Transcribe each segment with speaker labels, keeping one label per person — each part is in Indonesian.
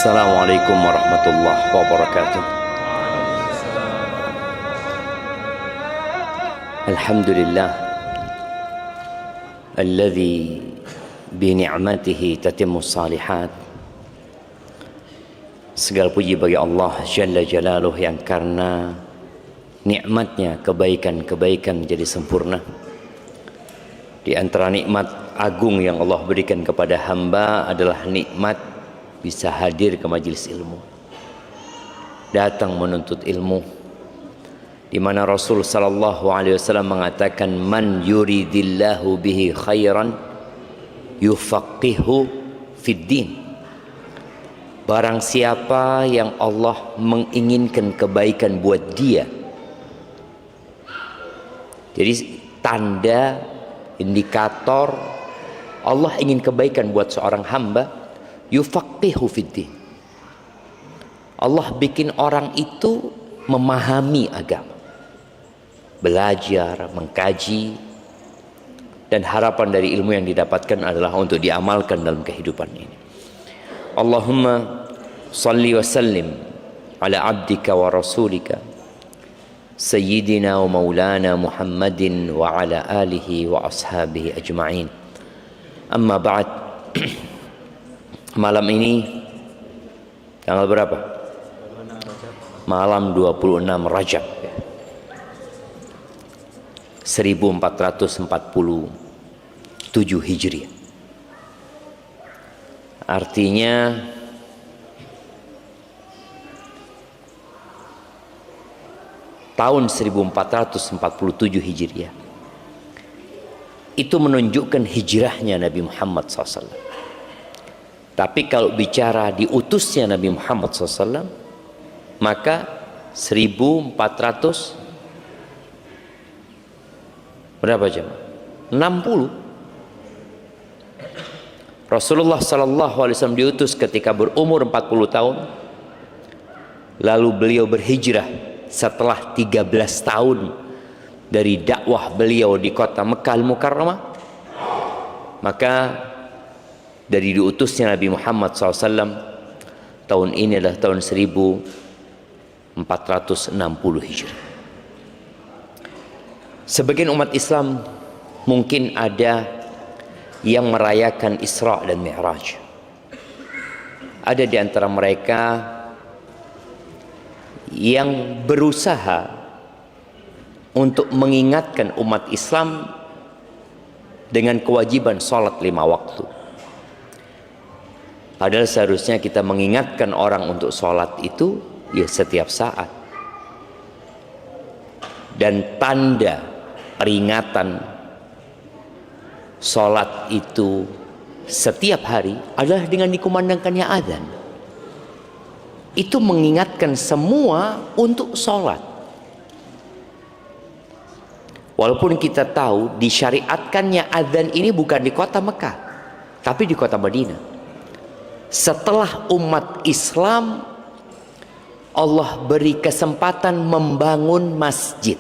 Speaker 1: Assalamualaikum warahmatullahi wabarakatuh. Alhamdulillah alladzi bi ni'matihi tatimmu shalihat. Segala puji bagi Allah Jalla Jalaluh yang karena nikmatnya kebaikan-kebaikan menjadi sempurna. Di antara nikmat agung yang Allah berikan kepada hamba adalah nikmat bisa hadir ke majelis ilmu, datang menuntut ilmu, di mana Rasul sallallahu alaihi wasallam mengatakan, man yuridillahu bihi khairan yufaqihu fid din. Barang siapa yang Allah menginginkan kebaikan buat dia, jadi tanda indikator Allah ingin kebaikan buat seorang hamba, yufaqihu fiddin. Allah bikin orang itu memahami agama, belajar, mengkaji, dan harapan dari ilmu yang didapatkan adalah untuk diamalkan dalam kehidupan ini. Allahumma salli wa sallim ala abdika wa rasulika sayyidina wa maulana Muhammadin wa ala alihi wa ashabihi ajma'in. Amma ba'd. Malam ini tanggal berapa? Malam 26 Rajab 1447 Hijriah. Artinya tahun 1447 Hijriah itu menunjukkan hijrahnya Nabi Muhammad SAW. Tapi kalau bicara diutusnya Nabi Muhammad SAW, maka 1400 berapa jam? 60. Rasulullah SAW diutus ketika berumur 40 tahun. Lalu beliau berhijrah setelah 13 tahun dari dakwah beliau di kota Mekkah Al-Mukarramah. Maka dari diutusnya Nabi Muhammad SAW, tahun ini adalah tahun 1460 Hijriah. Sebagian umat Islam mungkin ada yang merayakan Isra dan Mi'raj. Ada di antara mereka yang berusaha untuk mengingatkan umat Islam dengan kewajiban sholat 5 waktu. Padahal seharusnya kita mengingatkan orang untuk sholat itu ya setiap saat. Dan tanda peringatan sholat itu setiap hari adalah dengan dikumandangkannya azan. Itu mengingatkan semua untuk sholat. Walaupun kita tahu disyariatkannya azan ini bukan di kota Mekah, tapi di kota Madinah. Setelah umat Islam Allah beri kesempatan membangun masjid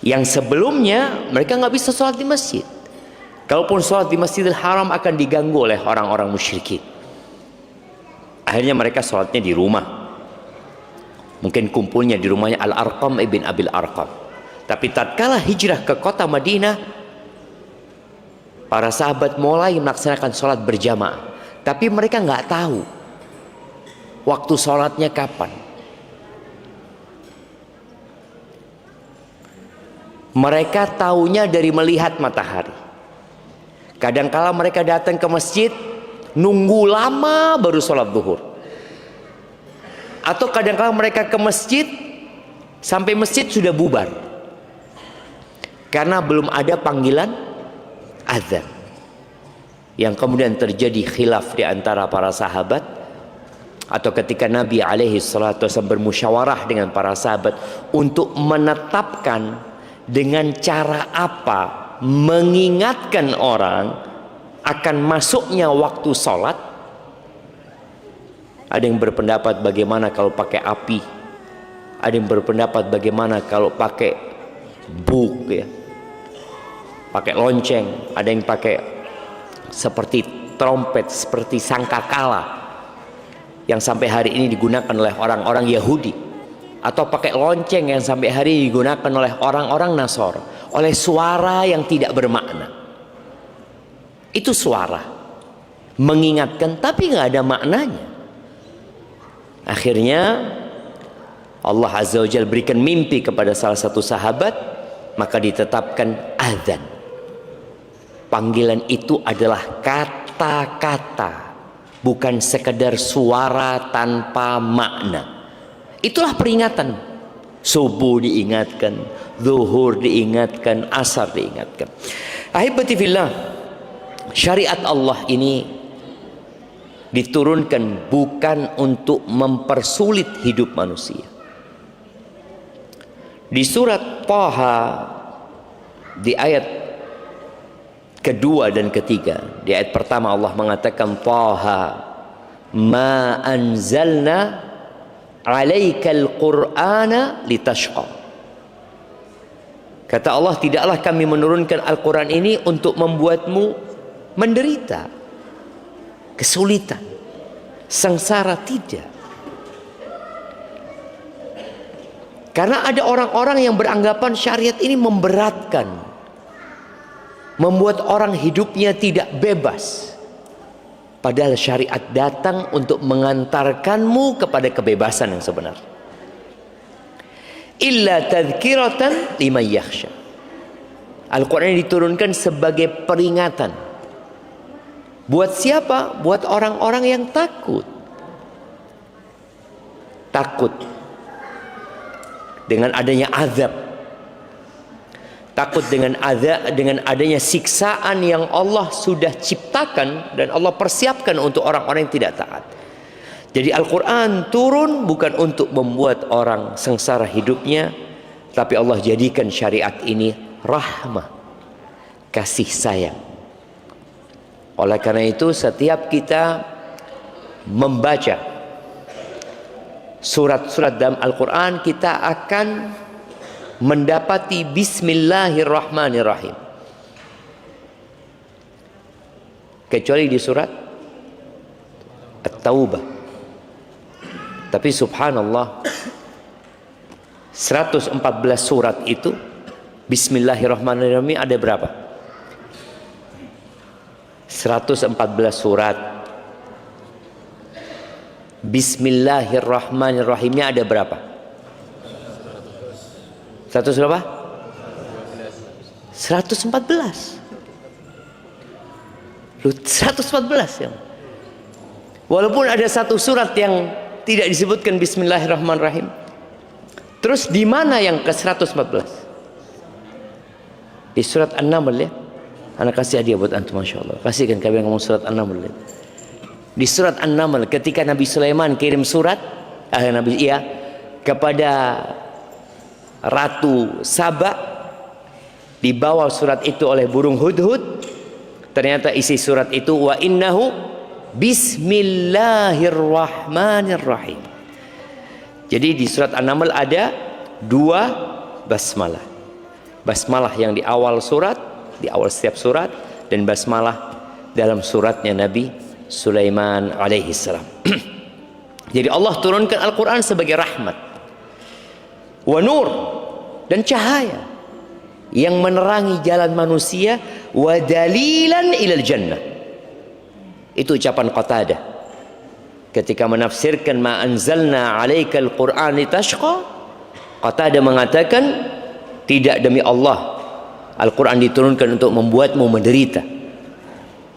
Speaker 1: yang sebelumnya mereka nggak bisa sholat di masjid. Kalaupun sholat di Masjidil Haram akan diganggu oleh orang-orang musyrikin. Akhirnya mereka sholatnya di rumah. Mungkin kumpulnya di rumahnya Al-Arqam ibn Abil Arqam. Tapi tatkala hijrah ke kota Madinah, para sahabat mulai melaksanakan sholat berjamaah. Tapi mereka nggak tahu waktu sholatnya kapan. Mereka taunya dari melihat matahari. Kadangkala mereka datang ke masjid, nunggu lama baru sholat zuhur. Atau kadangkala mereka ke masjid, sampai masjid sudah bubar. Karena belum ada panggilan azan. Yang kemudian terjadi khilaf di antara para sahabat, atau ketika Nabi SAW bermusyawarah dengan para sahabat untuk menetapkan dengan cara apa mengingatkan orang akan masuknya waktu sholat. Ada yang berpendapat bagaimana kalau pakai api, ada yang berpendapat bagaimana kalau pakai buk ya, pakai lonceng, ada yang pakai seperti trompet, seperti sangkakala yang sampai hari ini digunakan oleh orang-orang Yahudi, atau pakai lonceng yang sampai hari ini digunakan oleh orang-orang Nasara, oleh suara yang tidak bermakna. Itu suara mengingatkan tapi nggak ada maknanya. Akhirnya Allah Azza wa Jalla berikan mimpi kepada salah satu sahabat, maka ditetapkan azan. Panggilan itu adalah kata-kata, bukan sekedar suara tanpa makna. Itulah peringatan. Subuh diingatkan, zuhur diingatkan, asar diingatkan. Ahibati fillah, syariat Allah ini diturunkan bukan untuk mempersulit hidup manusia. Di surat Thaha di ayat kedua dan ketiga, di ayat pertama Allah mengatakan Thaha ma anzalna alaikal qur'ana litashqa. Kata Allah, tidaklah kami menurunkan Al-Quran ini untuk membuatmu menderita, kesulitan, sengsara, tidak. Karena ada orang-orang yang beranggapan syariat ini memberatkan, membuat orang hidupnya tidak bebas. Padahal syariat datang untuk mengantarkanmu kepada kebebasan yang sebenar. Illa tadhkiratan liman yakhsha. Al-Quran diturunkan sebagai peringatan. Buat siapa? Buat orang-orang yang takut. Takut dengan adanya azab. Takut dengan adanya siksaan yang Allah sudah ciptakan dan Allah persiapkan untuk orang-orang yang tidak taat. Jadi Al-Quran turun bukan untuk membuat orang sengsara hidupnya, tapi Allah jadikan syariat ini rahmah, kasih sayang. Oleh karena itu setiap kita membaca surat-surat dalam Al-Quran, kita akan mendapati Bismillahirrahmanirrahim, kecuali di surat At-Taubah. Tapi subhanallah, 114 surat itu Bismillahirrahmanirrahim ada berapa? 114 surat Bismillahirrahmanirrahimnya ada berapa? 100 berapa? 114. 114 ya. Walaupun ada satu surat yang tidak disebutkan Bismillahirrahmanirrahim. Terus di mana yang ke 114? Di surat An-Naml ya. Anak kasih hadiah buat antum, Masya Allah. Kasihkan kami yang ngomong surat An-Naml ya. Di surat An-Naml ketika Nabi Sulaiman kirim surat kepada Ratu Saba, dibawa surat itu oleh burung hudhud. Ternyata isi surat itu wa innahu Bismillahirrahmanirrahim. Jadi di surat An-Naml ada 2 basmalah. Basmalah yang di awal surat, di awal setiap surat, dan basmalah dalam suratnya Nabi Sulaiman alaihi salam. Jadi Allah turunkan Al-Quran sebagai rahmat, wa nur, dan cahaya yang menerangi jalan manusia, wa dalilan ilal jannah. Itu ucapan Qatadah ketika menafsirkan ma anzalna alaikal Qur'an litashqa. Qatadah mengatakan, tidak, demi Allah, Al-Quran diturunkan untuk membuatmu menderita,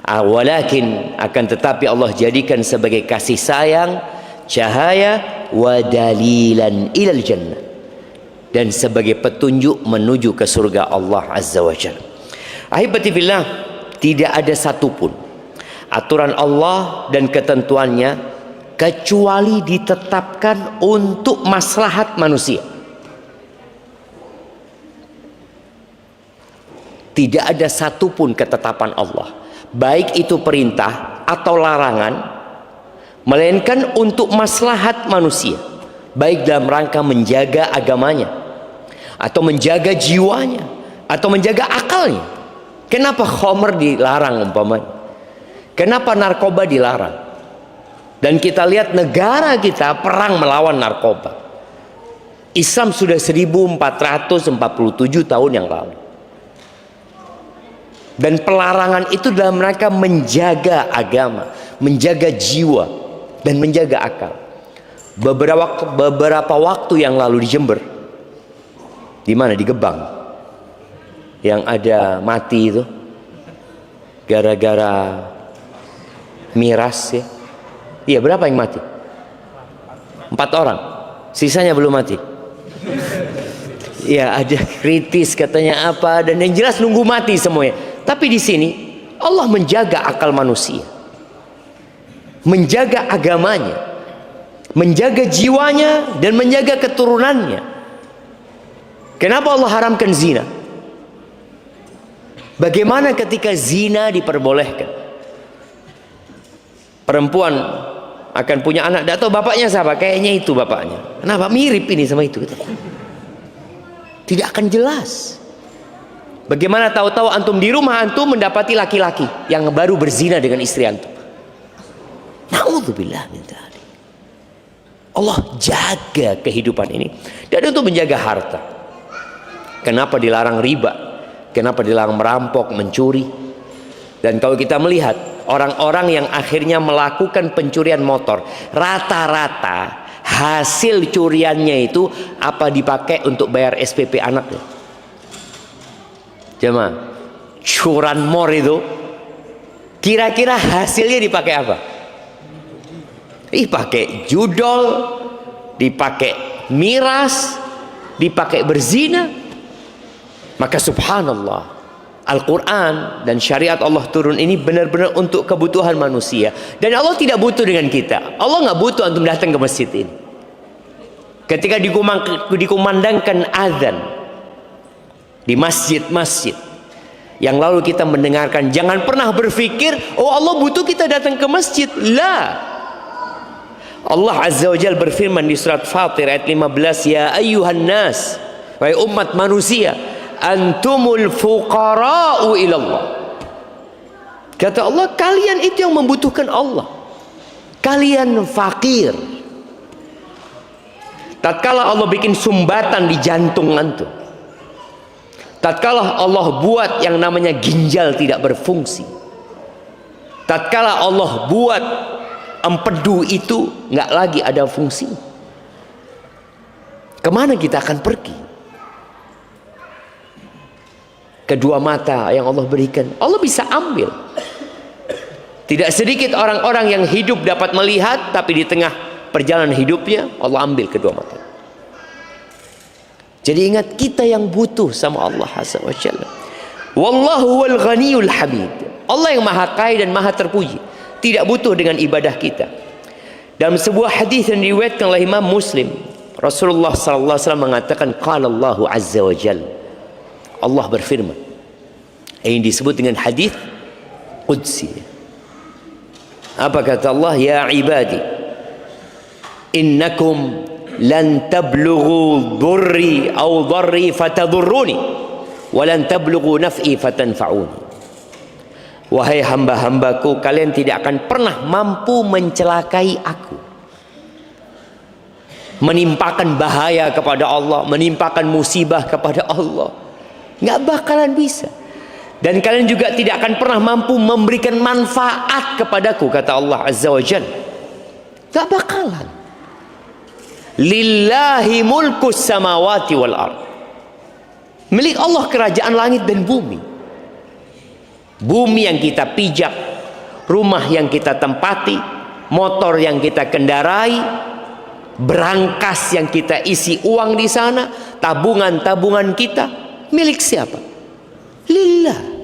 Speaker 1: walakin akan tetapi Allah jadikan sebagai kasih sayang, cahaya, wa dalilan ilal jannah, dan sebagai petunjuk menuju ke surga Allah Azza wa Jalla. Ahibati fillah, tidak ada satupun aturan Allah dan ketentuannya kecuali ditetapkan untuk maslahat manusia. Tidak ada satupun ketetapan Allah, baik itu perintah atau larangan, melainkan untuk maslahat manusia, baik dalam rangka menjaga agamanya, atau menjaga jiwanya, atau menjaga akalnya. Kenapa khamr dilarang umpamanya? Kenapa narkoba dilarang? Dan kita lihat negara kita perang melawan narkoba. Islam sudah 1447 tahun yang lalu. Dan pelarangan itu dalam rangka menjaga agama, menjaga jiwa, dan menjaga akal. Beberapa waktu yang lalu di Jember, di mana, di Gebang, yang ada mati itu gara-gara miras ya. Iya, berapa yang mati? 4 orang, sisanya belum mati. Ya, ada kritis katanya apa, dan yang jelas nunggu mati semuanya. Tapi di sini Allah menjaga akal manusia, menjaga agamanya, menjaga jiwanya, dan menjaga keturunannya. Kenapa Allah haramkan zina? Bagaimana ketika zina diperbolehkan? Perempuan akan punya anak, tidak tahu bapaknya siapa, kayaknya itu bapaknya. Kenapa mirip ini sama itu? Tidak akan jelas. Bagaimana tahu-tahu antum di rumah antum mendapati laki-laki yang baru berzina dengan istri antum? Na'udzubillah min dzalik. Allah jaga kehidupan ini, dan untuk menjaga harta. Kenapa dilarang riba? Kenapa dilarang merampok, mencuri? Dan kalau kita melihat orang-orang yang akhirnya melakukan pencurian motor, rata-rata hasil curiannya itu apa dipakai untuk bayar SPP anaknya? Jemaah, curanmor itu kira-kira hasilnya dipakai apa? Dipakai judol, dipakai miras, dipakai berzina. Maka subhanallah, Al-Quran dan syariat Allah turun ini benar-benar untuk kebutuhan manusia. Dan Allah tidak butuh dengan kita. Allah nggak butuh antum datang ke masjid ini. Ketika dikumandangkan azan di masjid-masjid yang lalu kita mendengarkan, jangan pernah berpikir, oh Allah butuh kita datang ke masjid. La. Allah Azza wa Jalla berfirman di surat Fatir ayat 15, ya ayyuhan nas, wahai umat manusia, antumul fuqara'u ilallah. Kata Allah, kalian itu yang membutuhkan Allah. Kalian fakir. Tatkala Allah bikin sumbatan di jantung antum, tatkala Allah buat yang namanya ginjal tidak berfungsi, tatkala Allah buat empedu itu nggak lagi ada fungsi, kemana kita akan pergi? Kedua mata yang Allah berikan, Allah bisa ambil. Tidak sedikit orang-orang yang hidup dapat melihat, tapi di tengah perjalanan hidupnya Allah ambil kedua mata. Jadi ingat, kita yang butuh sama Allah Azza wa Jalla. Wallahu wal ghaniyul hamid. Allah yang maha kaya dan maha terpuji, tidak butuh dengan ibadah kita. Dalam sebuah hadis yang diriwayatkan oleh Imam Muslim, Rasulullah sallallahu alaihi wasallam mengatakan, qala Allahu Azza wa Jalla, Allah berfirman. Ini disebut dengan hadis qudsi. Apa kata Allah? Ya ibadi, innakum lan tablughu dhurri aw dharri fatadurruni wa lan tablughu naf'i fatanfa'uni. Wahai hamba-hambaku, kalian tidak akan pernah mampu mencelakai aku, menimpakan bahaya kepada Allah, menimpakan musibah kepada Allah. Nggak bakalan bisa. Dan kalian juga tidak akan pernah mampu memberikan manfaat kepadaku, kata Allah Azza wa Jalla. Nggak bakalan. Lillahi mulkus samawati wal ard. Milik Allah kerajaan langit dan bumi. Bumi yang kita pijak, rumah yang kita tempati, motor yang kita kendarai, berangkas yang kita isi uang di sana, tabungan-tabungan kita, milik siapa? Lillah.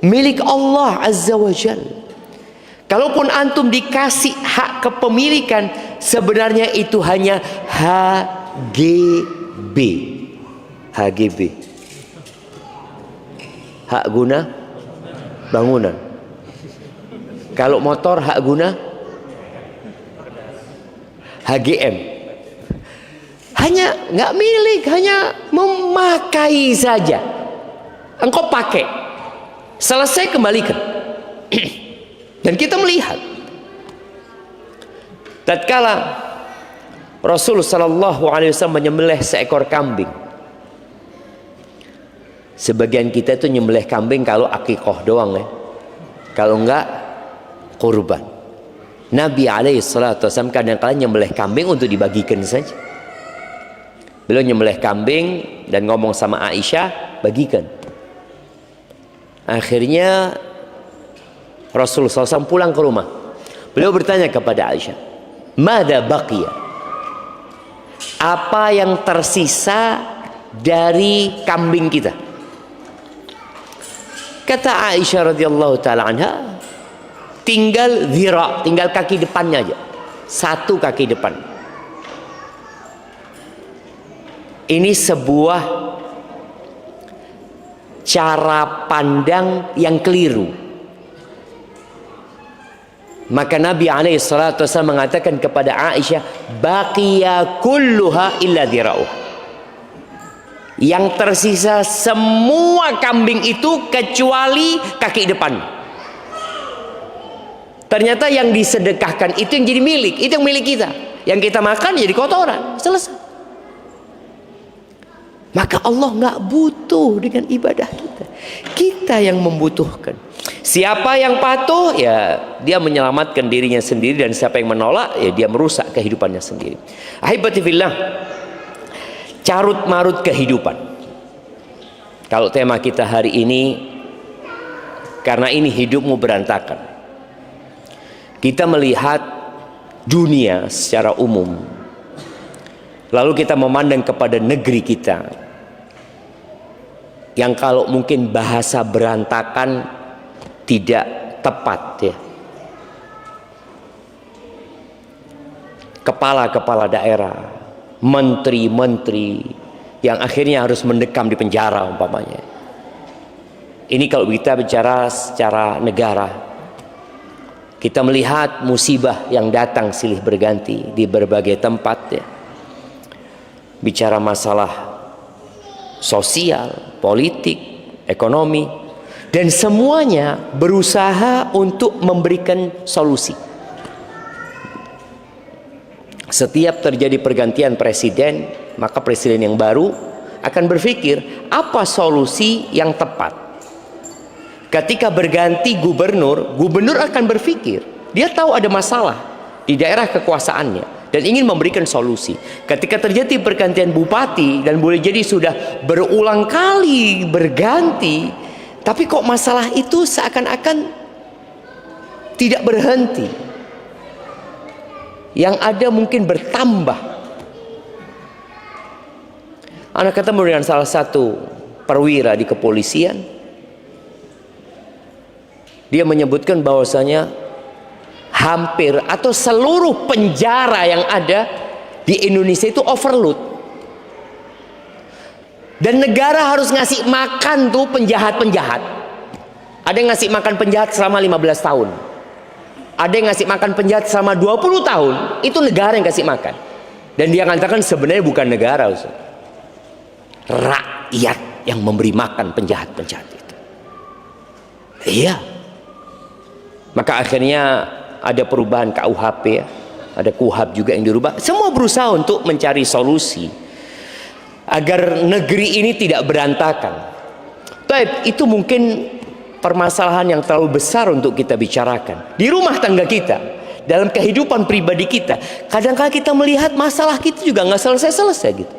Speaker 1: Milik Allah Azza wa Jalla. Kalaupun antum dikasih hak kepemilikan, sebenarnya itu hanya HGB. HGB. Hak guna bangunan. Kalau motor hak guna HGM. Hanya nggak milik, hanya memakai saja. Engkau pakai, selesai kembalikan. Dan kita melihat tatkala Rasul sallallahu alaihi wasallam menyembelih seekor kambing. Sebagian kita itu nyembelih kambing kalau akikah doang ya. Kalau enggak kurban. Nabi alaihi salatu wasallam kadang-kadang nyembelih kambing untuk dibagikan saja. Beliau nyembelih kambing dan ngomong sama Aisyah, bagikan. Akhirnya Rasulullah SAW pulang ke rumah. Beliau bertanya kepada Aisyah, "Mada baqiya?" Apa yang tersisa dari kambing kita? Kata Aisyah radhiyallahu taala anha, tinggal dhira, tinggal kaki depannya aja. Satu kaki depan. Ini sebuah cara pandang yang keliru. Maka Nabi alaihi salatu wasallam mengatakan kepada Aisyah, baqiya kulluha illa dhira'uh. Yang tersisa semua kambing itu kecuali kaki depan. Ternyata yang disedekahkan itu yang jadi milik, itu yang milik kita. Yang kita makan jadi kotoran, selesai. Maka Allah nggak butuh dengan ibadah kita. Kita yang membutuhkan. Siapa yang patuh, ya dia menyelamatkan dirinya sendiri, dan siapa yang menolak, ya dia merusak kehidupannya sendiri. Ahibati fillah, carut marut kehidupan. Kalau tema kita hari ini, karena ini hidupmu berantakan. Kita melihat dunia secara umum, lalu kita memandang kepada negeri kita, yang kalau mungkin bahasa berantakan tidak tepat ya. Kepala-kepala daerah, menteri-menteri yang akhirnya harus mendekam di penjara umpamanya. Ini kalau kita bicara secara negara. Kita melihat musibah yang datang silih berganti di berbagai tempat ya. Bicara masalah sosial, politik, ekonomi, dan semuanya berusaha untuk memberikan solusi. Setiap terjadi pergantian presiden, maka presiden yang baru akan berpikir apa solusi yang tepat. Ketika berganti gubernur, gubernur akan berpikir, dia tahu ada masalah di daerah kekuasaannya dan ingin memberikan solusi. Ketika terjadi pergantian bupati, dan boleh jadi sudah berulang kali berganti, tapi kok masalah itu seakan-akan tidak berhenti. Yang ada mungkin bertambah. Anak ketemu dengan salah satu perwira di kepolisian. Dia menyebutkan bahwasanya hampir atau seluruh penjara yang ada di Indonesia itu overload. Dan negara harus ngasih makan tuh penjahat-penjahat. Ada yang ngasih makan penjahat selama 15 tahun. Ada yang ngasih makan penjahat selama 20 tahun. Itu negara yang kasih makan. Dan dia mengatakan sebenarnya bukan negara, Ustaz. Rakyat yang memberi makan penjahat-penjahat itu. Iya. Maka akhirnya ada perubahan KUHP ya. Ada KUHP juga yang dirubah. Semua berusaha untuk mencari solusi agar negeri ini tidak berantakan. Tapi itu mungkin permasalahan yang terlalu besar untuk kita bicarakan. Di rumah tangga kita, dalam kehidupan pribadi kita, kadang-kadang kita melihat masalah kita juga nggak selesai-selesai gitu.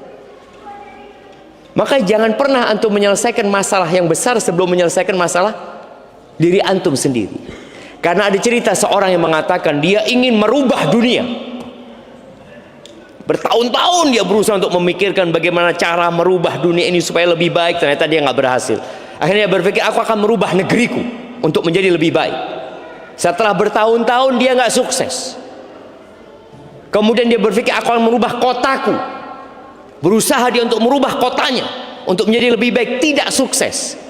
Speaker 1: Maka jangan pernah antum menyelesaikan masalah yang besar sebelum menyelesaikan masalah diri antum sendiri. Karena ada cerita seorang yang mengatakan dia ingin merubah dunia. Bertahun-tahun dia berusaha untuk memikirkan bagaimana cara merubah dunia ini supaya lebih baik. Ternyata dia nggak berhasil. Akhirnya dia berpikir, aku akan merubah negeriku untuk menjadi lebih baik. Setelah bertahun-tahun dia nggak sukses. Kemudian dia berpikir, aku akan merubah kotaku. Berusaha dia untuk merubah kotanya untuk menjadi lebih baik, tidak sukses.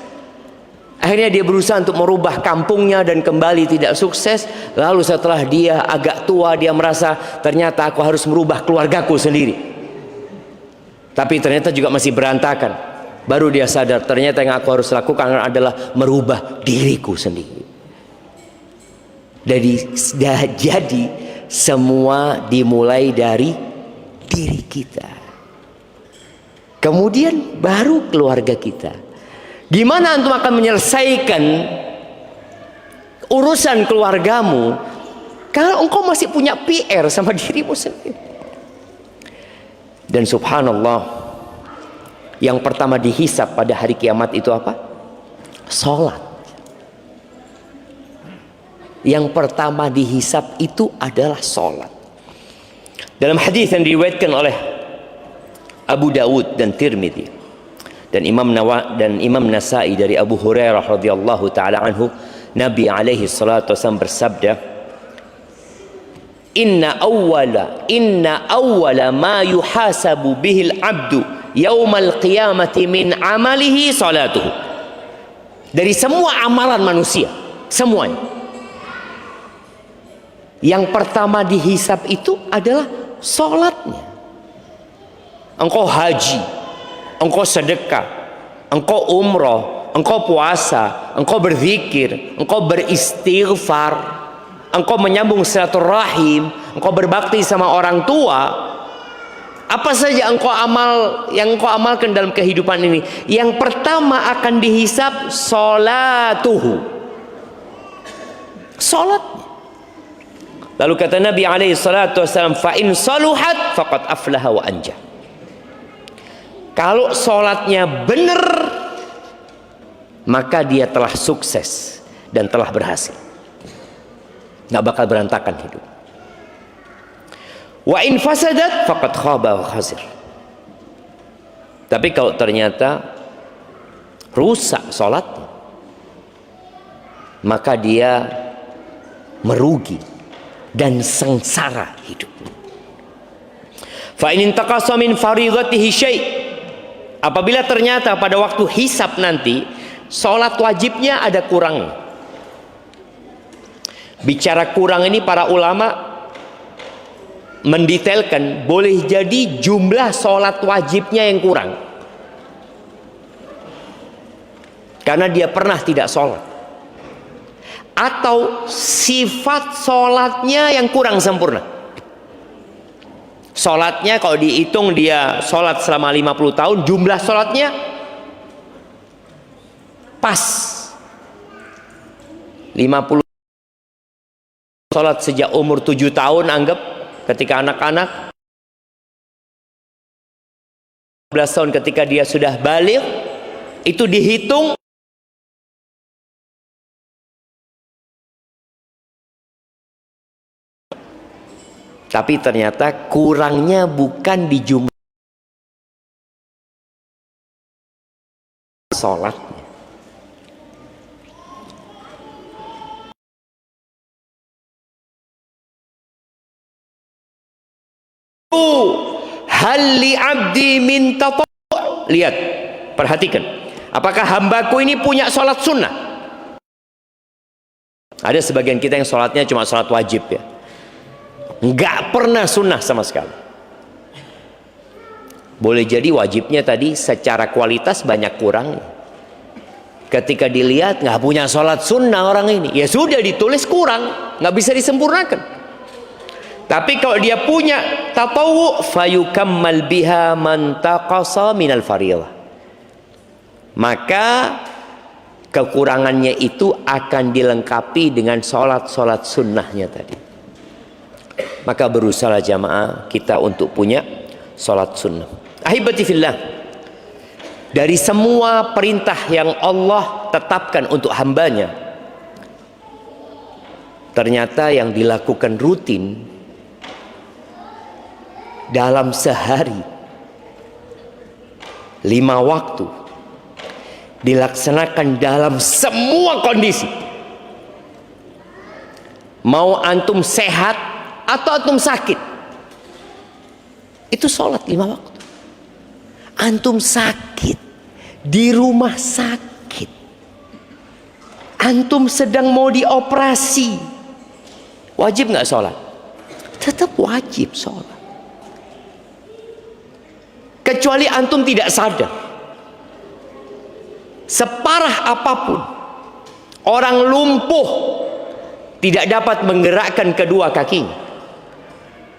Speaker 1: Akhirnya dia berusaha untuk merubah kampungnya dan kembali tidak sukses. Lalu setelah dia agak tua, dia merasa ternyata aku harus merubah keluargaku sendiri. Tapi ternyata juga masih berantakan. Baru dia sadar ternyata yang aku harus lakukan adalah merubah diriku sendiri. Jadi semua dimulai dari diri kita. Kemudian baru keluarga kita. Gimana antum akan menyelesaikan urusan keluargamu kalau engkau masih punya PR sama dirimu sendiri? Dan subhanallah, yang pertama dihisap pada hari kiamat itu apa? Salat. Yang pertama dihisap itu adalah salat. Dalam hadis yang diriwayatkan oleh Abu Dawud dan Tirmidzi dan Imam Nasa'i dari Abu Hurairah radhiyallahu taala anhu, Nabi alaihi salatu wasallam bersabda, Inna awwala ma yuhasabu bihil abdu yaumal qiyamati min amalihi salatuhu. Dari semua amalan manusia, semuanya, yang pertama dihisab itu adalah salatnya. Engkau haji, engkau sedekah, engkau umroh, engkau puasa, engkau berzikir, engkau beristighfar, engkau menyambung silaturahim, engkau berbakti sama orang tua, apa saja yang engkau amalkan dalam kehidupan ini, yang pertama akan dihisab salatuhu, salatnya. Lalu kata Nabi alaihi salatu wasallam, fa in saluhat faqad aflaha wa anja. Kalau salatnya benar, maka dia telah sukses dan telah berhasil. Nggak bakal berantakan hidup. Wa in fasadat faqad khaba wa khasir. Tapi kalau ternyata rusak salatnya, maka dia merugi dan sengsara hidup. Fa in intaqasa min fardhatihi syai', apabila ternyata pada waktu hisab nanti salat wajibnya ada kurang. Bicara kurang ini para ulama mendetailkan, boleh jadi jumlah salat wajibnya yang kurang karena dia pernah tidak salat, atau sifat salatnya yang kurang sempurna. Salatnya kalau dihitung dia salat selama 50 tahun, jumlah salatnya pas 50. Salat sejak umur 7 tahun, anggap ketika anak-anak, 11 tahun ketika dia sudah baligh, itu dihitung tapi ternyata kurangnya bukan di jumlah salatnya. Hal li abdi min tatawwu'. Lihat, perhatikan, apakah hambaku ini punya salat sunnah? Ada sebagian kita yang salatnya cuma salat wajib ya, nggak pernah sunnah sama sekali. Boleh jadi wajibnya tadi secara kualitas banyak kurang. Ketika dilihat nggak punya salat sunnah orang ini, ya sudah ditulis kurang, nggak bisa disempurnakan. Tapi kalau dia punya tatawwu, fayukammal biha man taqasa minal fardhah, maka kekurangannya itu akan dilengkapi dengan salat-salat sunnahnya tadi. Maka berusaha jamaah kita untuk punya salat sunnah. Ahibati fillah, dari semua perintah yang Allah tetapkan untuk hambanya, ternyata yang dilakukan rutin dalam sehari 5 waktu, dilaksanakan dalam semua kondisi, mau antum sehat atau antum sakit, itu sholat 5 waktu. Antum sakit di rumah sakit, antum sedang mau dioperasi, wajib nggak sholat? Tetap wajib sholat. Kecuali antum tidak sadar, separah apapun orang lumpuh tidak dapat menggerakkan kedua kakinya,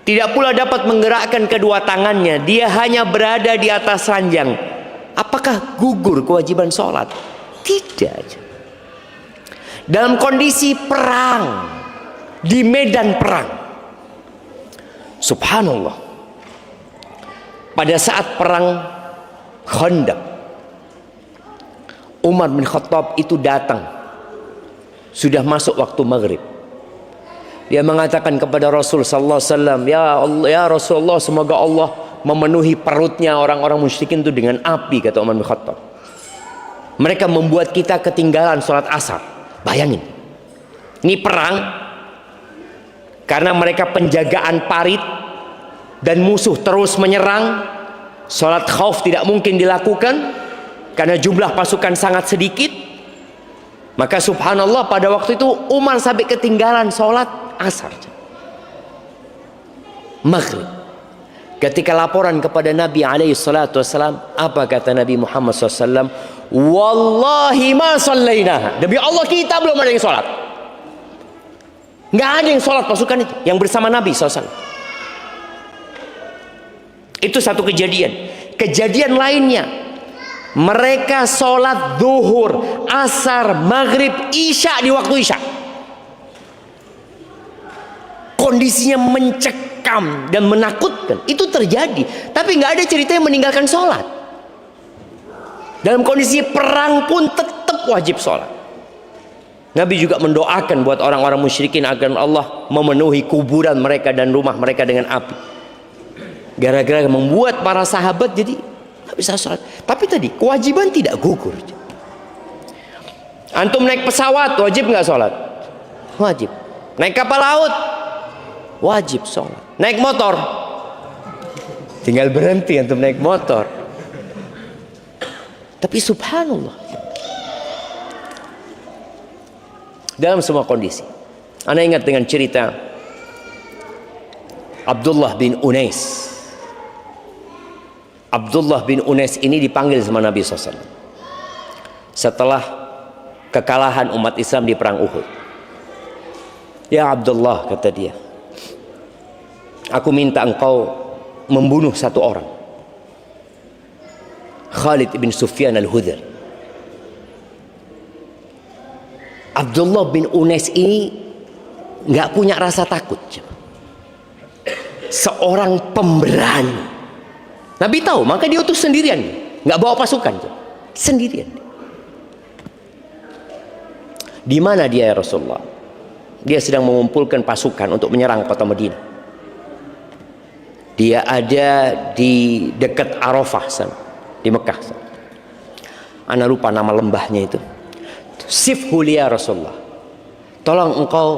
Speaker 1: tidak pula dapat menggerakkan kedua tangannya, dia hanya berada di atas ranjang, apakah gugur kewajiban sholat? Tidak. Dalam kondisi perang, di medan perang, subhanallah, pada saat perang Khandaq, Umar bin Khattab itu datang, sudah masuk waktu maghrib. Dia mengatakan kepada Rasul sallallahu alaihi wasallam, ya Allah, ya Rasulullah, semoga Allah memenuhi perutnya orang-orang musyrikin itu dengan api, kata Umar bin Khattab. Mereka membuat kita ketinggalan sholat asar. Bayangin, ini perang karena mereka penjagaan parit dan musuh terus menyerang. Sholat khauf tidak mungkin dilakukan karena jumlah pasukan sangat sedikit. Maka subhanallah, pada waktu itu Umar sampai ketinggalan sholat asar, maghrib. Ketika laporan kepada Nabi SAW, apa kata Nabi Muhammad SAW? Wallahi ma sallaina. Demi Allah, kita belum ada yang sholat. Nggak ada yang sholat pasukan itu yang bersama Nabi SAW. Itu satu kejadian. Kejadian lainnya, mereka sholat zuhur, asar, maghrib, isya di waktu isya. Kondisinya mencekam dan menakutkan. Itu terjadi, tapi nggak ada cerita yang meninggalkan sholat. Dalam kondisi perang pun tetap wajib sholat. Nabi juga mendoakan buat orang-orang musyrikin agar Allah memenuhi kuburan mereka dan rumah mereka dengan api. Gara-gara membuat para sahabat jadi nggak bisa sholat. Tapi tadi kewajiban tidak gugur. Antum naik pesawat wajib nggak sholat? Wajib. Naik kapal laut wajib sholat. Naik motor tinggal berhenti antum naik motor. Tapi subhanallah, dalam semua kondisi. Anda ingat dengan cerita Abdullah bin Unais. Abdullah bin Unais ini dipanggil sama Nabi SAW setelah kekalahan umat Islam di perang Uhud. Ya Abdullah, kata dia, aku minta engkau membunuh satu orang, Khalid bin Sufyan al-Hudhali. Abdullah bin Unais ini nggak punya rasa takut, seorang pemberani. Nabi tahu, maka dia utus sendirian, nggak bawa pasukan, sendirian. Di mana dia ya Rasulullah? Dia sedang mengumpulkan pasukan untuk menyerang kota Madinah. Dia ada di dekat Arafah sana, di Mekah sana. Ana lupa nama lembahnya itu. Sifhu ya Rasulullah, tolong engkau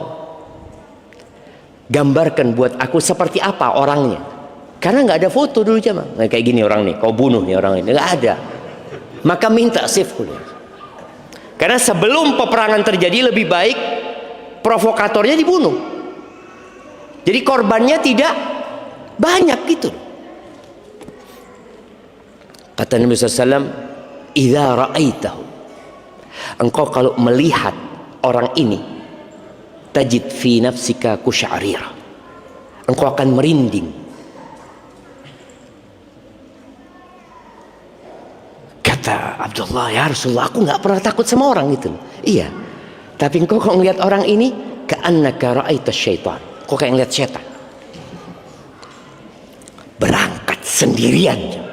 Speaker 1: gambarkan buat aku seperti apa orangnya. Karena nggak ada foto dulu jemaah. Nah, kayak gini orang nih, kau bunuh nih orang ini, nggak ada. Maka minta sifhu. Karena sebelum peperangan terjadi lebih baik provokatornya dibunuh. Jadi korbannya tidak banyak gitu. Kata Nabi SAW, "Idza ra'aitahu." Engkau kalau melihat orang ini, tajid fi nafsika kusya'rira. Engkau akan merinding. Kata Abdullah, ya Rasulullah, aku nggak pernah takut sama orang gitu. Iya, tapi engkau kalau ngelihat orang ini, ka'annaka ra'aita syaitan. Kau kayak ngelihat setan. Berangkat sendirian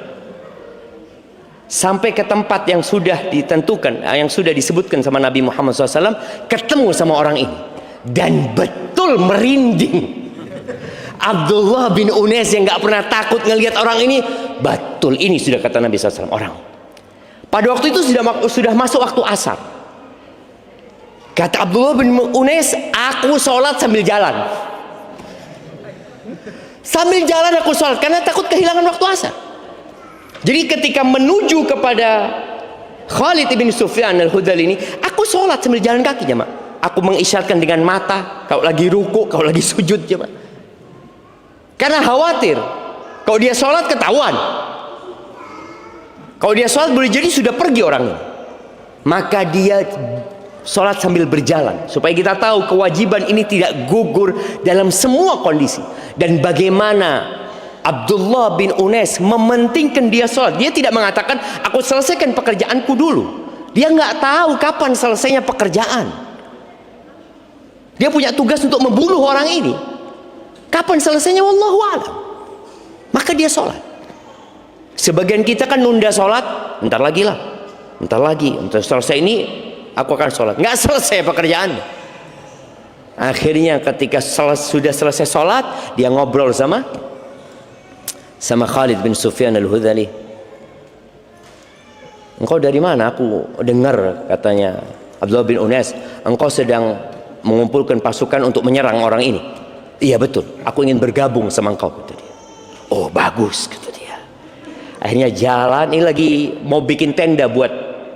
Speaker 1: sampai ke tempat yang sudah ditentukan, yang sudah disebutkan sama Nabi Muhammad SAW, ketemu sama orang ini dan betul merinding. Abdullah bin Unais yang nggak pernah takut ngelihat orang ini, betul ini sudah kata Nabi SAW orang. Pada waktu itu sudah masuk waktu asar. Kata Abdullah bin Unais, aku sholat sambil jalan. Sambil jalan aku sholat karena takut kehilangan waktu asar. Jadi ketika menuju kepada Khalid bin Sufyan al-Hudhali ini, aku sholat sambil jalan kaki jemaah. Aku mengisyaratkan dengan mata, kalau lagi ruku, kalau lagi sujud jemaah. Karena khawatir kalau dia sholat ketahuan. Kalau dia sholat boleh jadi sudah pergi orangnya. Maka dia Sholat sambil berjalan, supaya kita tahu kewajiban ini tidak gugur dalam semua kondisi. Dan bagaimana Abdullah bin Unais mementingkan dia sholat. Dia tidak mengatakan aku selesaikan pekerjaanku dulu. Dia nggak tahu kapan selesainya pekerjaan. Dia punya tugas untuk membunuh orang ini. Kapan selesainya wallahu a'lam. Maka dia sholat. Sebagian kita kan nunda sholat, bentar lagi lah, bentar lagi, untuk selesai ini aku akan sholat. Nggak selesai pekerjaan. Akhirnya ketika sudah selesai sholat, dia ngobrol sama Khalid bin Sufyan al-Hudhali. Engkau dari mana? Aku dengar, katanya Abdullah bin Unais, engkau sedang mengumpulkan pasukan untuk menyerang orang ini. Iya betul, aku ingin bergabung sama engkau, kata dia. Oh bagus, kata dia. Akhirnya jalan, ini lagi mau bikin tenda buat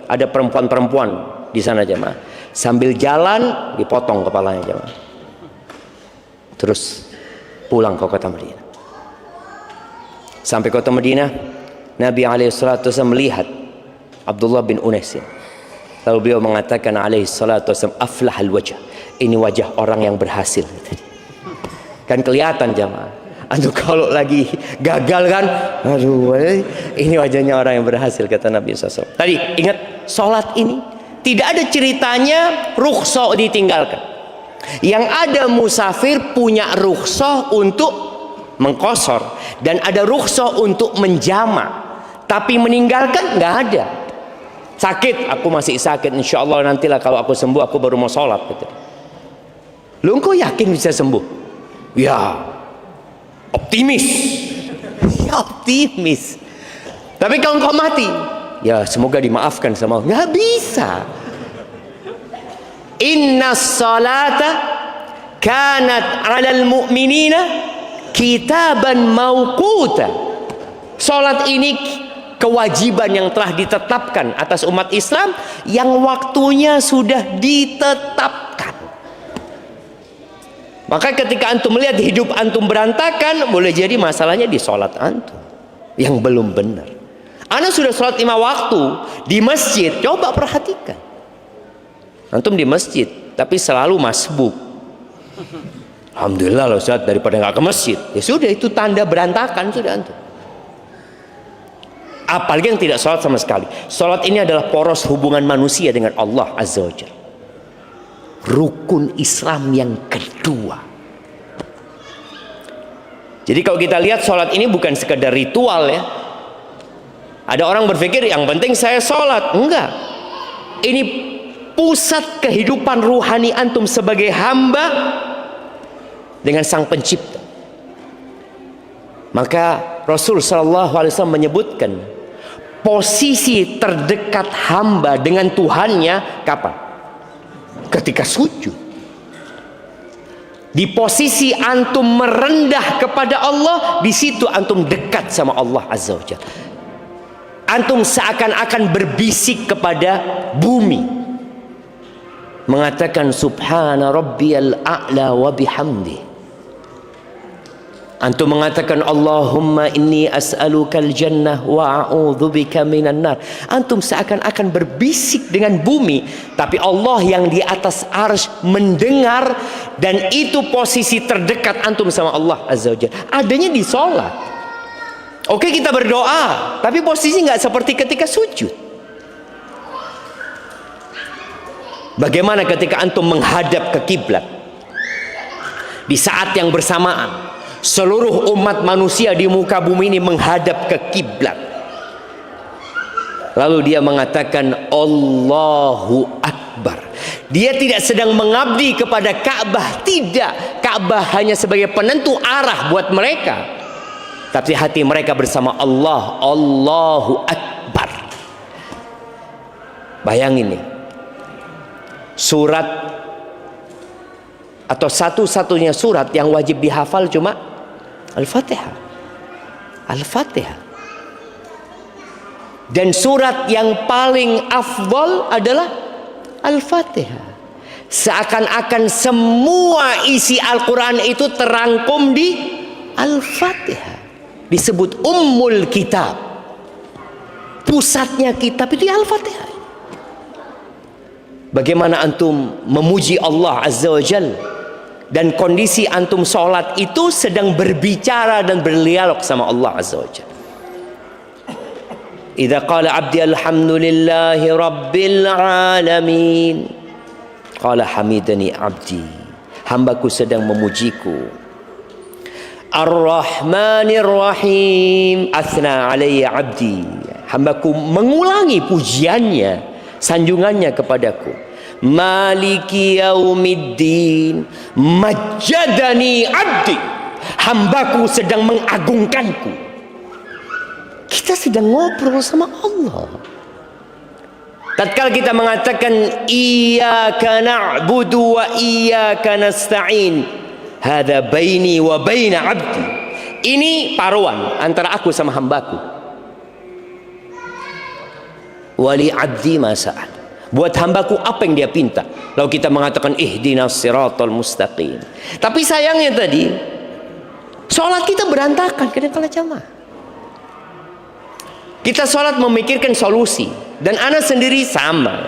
Speaker 1: ada perempuan-perempuan di sana jemaah. Sambil jalan dipotong kepalanya jemaah. Terus pulang ke kota Madinah. Sampai kota Madinah, Nabi SAW melihat Abdullah bin Unais. Lalu beliau mengatakan SAW, aflahal wajah. Ini wajah orang yang berhasil. Kan kelihatan jemaah. Antum kalau lagi gagal kan, aduh, ini wajahnya orang yang berhasil, kata Nabi SAW. Tadi ingat, sholat ini tidak ada ceritanya rukhsah ditinggalkan. Yang ada musafir punya rukhsah untuk mengqasar dan ada rukhsah untuk menjama, tapi meninggalkan nggak ada. Sakit, aku masih sakit, insya Allah nantilah kalau aku sembuh aku baru mau sholat, gitu. Lu engkau yakin bisa sembuh? Ya, optimis. Ya, optimis. Tapi kalau engkau mati, ya semoga dimaafkan sama Allah. Nggak bisa. Inna salata kanat 'alal mu'minina kitaban mauquta. Salat ini kewajiban yang telah ditetapkan atas umat Islam yang waktunya sudah ditetapkan. Maka ketika antum melihat hidup antum berantakan, boleh jadi masalahnya di salat antum yang belum benar. Anda sudah salat 5 waktu di masjid, coba perhatikan. Antum di masjid tapi selalu masbuk. Alhamdulillah loh Ustaz, daripada nggak ke masjid. Ya sudah, itu tanda berantakan sudah antum. Apalagi yang tidak sholat sama sekali. Sholat ini adalah poros hubungan manusia dengan Allah Azza wa Jalla. Rukun Islam yang kedua. Jadi kalau kita lihat sholat ini bukan sekedar ritual ya. Ada orang berpikir yang penting saya sholat. Enggak. Ini pusat kehidupan ruhani antum sebagai hamba dengan Sang Pencipta. Maka Rasul sallallahu alaihi wasallam menyebutkan posisi terdekat hamba dengan Tuhannya kapan? Ketika sujud. Di posisi antum merendah kepada Allah, di situ antum dekat sama Allah Azza wa Jalla. Antum seakan-akan berbisik kepada bumi, mengatakan subhana rabbiyal a'la wa bihamdi. Antum mengatakan Allahumma inni as'alukal jannah wa a'udzubika minan nar. Antum seakan-akan berbisik dengan bumi, tapi Allah yang di atas arsy mendengar, dan itu posisi terdekat antum sama Allah Azza wa Jalla. Adanya di sholat. Oke, kita berdoa, tapi posisi nggak seperti ketika sujud. Bagaimana ketika antum menghadap ke kiblat? Di saat yang bersamaan seluruh umat manusia di muka bumi ini menghadap ke kiblat. Lalu dia mengatakan Allahu Akbar. Dia tidak sedang mengabdi kepada Ka'bah, tidak. Ka'bah hanya sebagai penentu arah buat mereka, tapi hati mereka bersama Allah. Allahu Akbar. Bayangin nih, surat atau satu-satunya surat yang wajib dihafal cuma Al-Fatihah. Al-Fatihah. Dan surat yang paling afdal adalah Al-Fatihah. Seakan-akan semua isi Al-Quran itu terangkum di Al-Fatihah. Disebut Ummul Kitab. Pusatnya kitab itu Al-Fatihah. bagaimana antum memuji Allah Azza wa Jal, dan kondisi antum sholat itu sedang berbicara dan berdialog sama Allah Azza wa Jal. Idza qala abdi alhamdulillahi rabbil alamin, qala hamidani abdi, hambaku sedang memujiku. Ar-Rahmanir Rahim, athna alayya abdi, hambaku mengulangi pujiannya, sanjungannya kepadaku. Maliki yaumiddin, majjadani abdi, hambaku sedang mengagungkanku. Kita sedang ngobrol sama Allah. Tatkala kita mengatakan iyyaka na'budu wa iyyaka nasta'in, hadza baini wa baina abdi, ini paruan antara aku sama hambaku. Wali abdi ma sa'al, buat hambaku apa yang dia pinta. Lalu kita mengatakan ihdinas siratal mustaqim. Tapi sayangnya tadi sholat kita berantakan kadang-kala jamaah. Kita sholat memikirkan solusi, dan ana sendiri sama.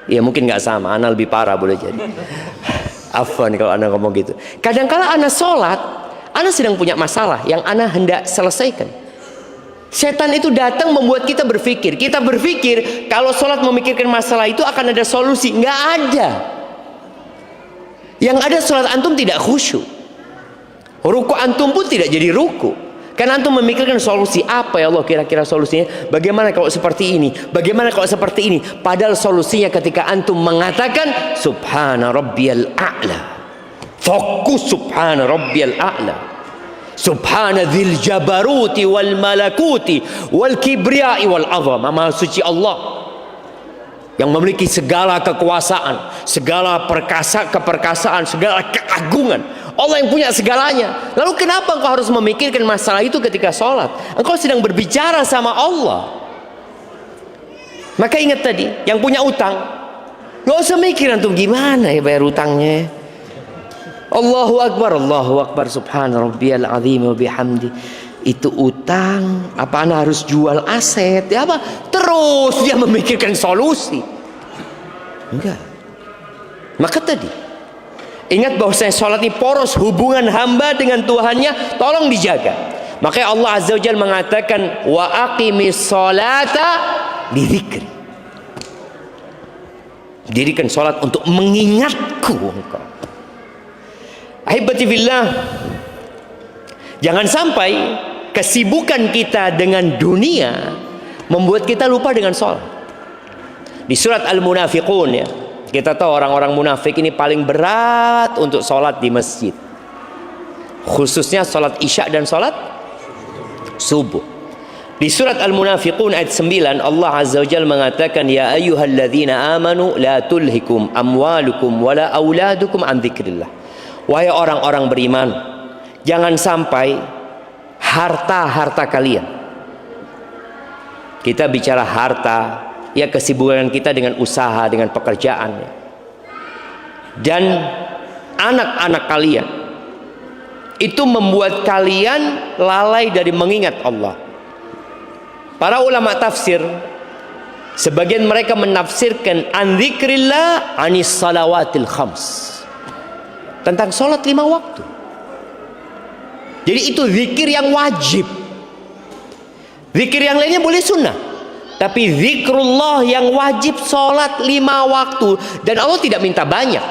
Speaker 1: Ya mungkin nggak sama, ana lebih parah boleh jadi. Afwan kalau ana ngomong gitu. Kadang-kala ana sholat, ana sedang punya masalah yang ana hendak selesaikan. Setan itu datang membuat kita berpikir. Kita berpikir kalau sholat memikirkan masalah itu akan ada solusi. Nggak ada. Yang ada sholat antum tidak khusyuk. Ruku antum pun tidak jadi ruku. Karena antum memikirkan solusi apa ya Allah, kira-kira solusinya bagaimana kalau seperti ini, bagaimana kalau seperti ini. Padahal solusinya ketika antum mengatakan subhana rabbiyal a'la. Fokus subhana rabbiyal a'la. Subhana dzil jabaruti wal malakuti wal kibriyai wal azama. Maha suci Allah yang memiliki segala kekuasaan, segala keperkasaan, segala keagungan. Allah yang punya segalanya. Lalu kenapa engkau harus memikirkan masalah itu ketika sholat? Engkau sedang berbicara sama Allah. Maka ingat tadi, yang punya utang, gak usah mikir antum gimana ya bayar utangnya. Allahu Akbar, subhana rabbiyal azim wa bihamdi. Itu utang, apa anda harus jual aset? Ya apa? Terus dia memikirkan solusi. Enggak. Maka tadi ingat bahwasanya sholat ini poros hubungan hamba dengan Tuhannya, tolong dijaga. Makanya Allah Azza wa Jalla mengatakan wa aqimis sholata lidzikri. Dirikan sholat untuk mengingatku engkau. Ahibati fillah, jangan sampai kesibukan kita dengan dunia membuat kita lupa dengan sholat. Di surat Al-Munafiqun ya, kita tahu orang-orang munafik ini paling berat untuk sholat di masjid, khususnya sholat isya dan sholat subuh. Di surat Al-Munafiqun ayat 9 Allah Azza wa Jalla mengatakan ya ayyuhalladzina amanu la tulhikum amwalukum wala auladukum an dzikrillah. Wahai orang-orang beriman, jangan sampai harta-harta kalian, kita bicara harta ya, kesibukan kita dengan usaha, dengan pekerjaan, dan anak-anak kalian itu membuat kalian lalai dari mengingat Allah. Para ulama tafsir, sebagian mereka menafsirkan an dzikrillah anis salawatil khams, tentang sholat 5 waktu. Jadi itu zikir yang wajib. Zikir yang lainnya boleh sunnah, tapi zikrullah yang wajib sholat 5 waktu. Dan Allah tidak minta banyak,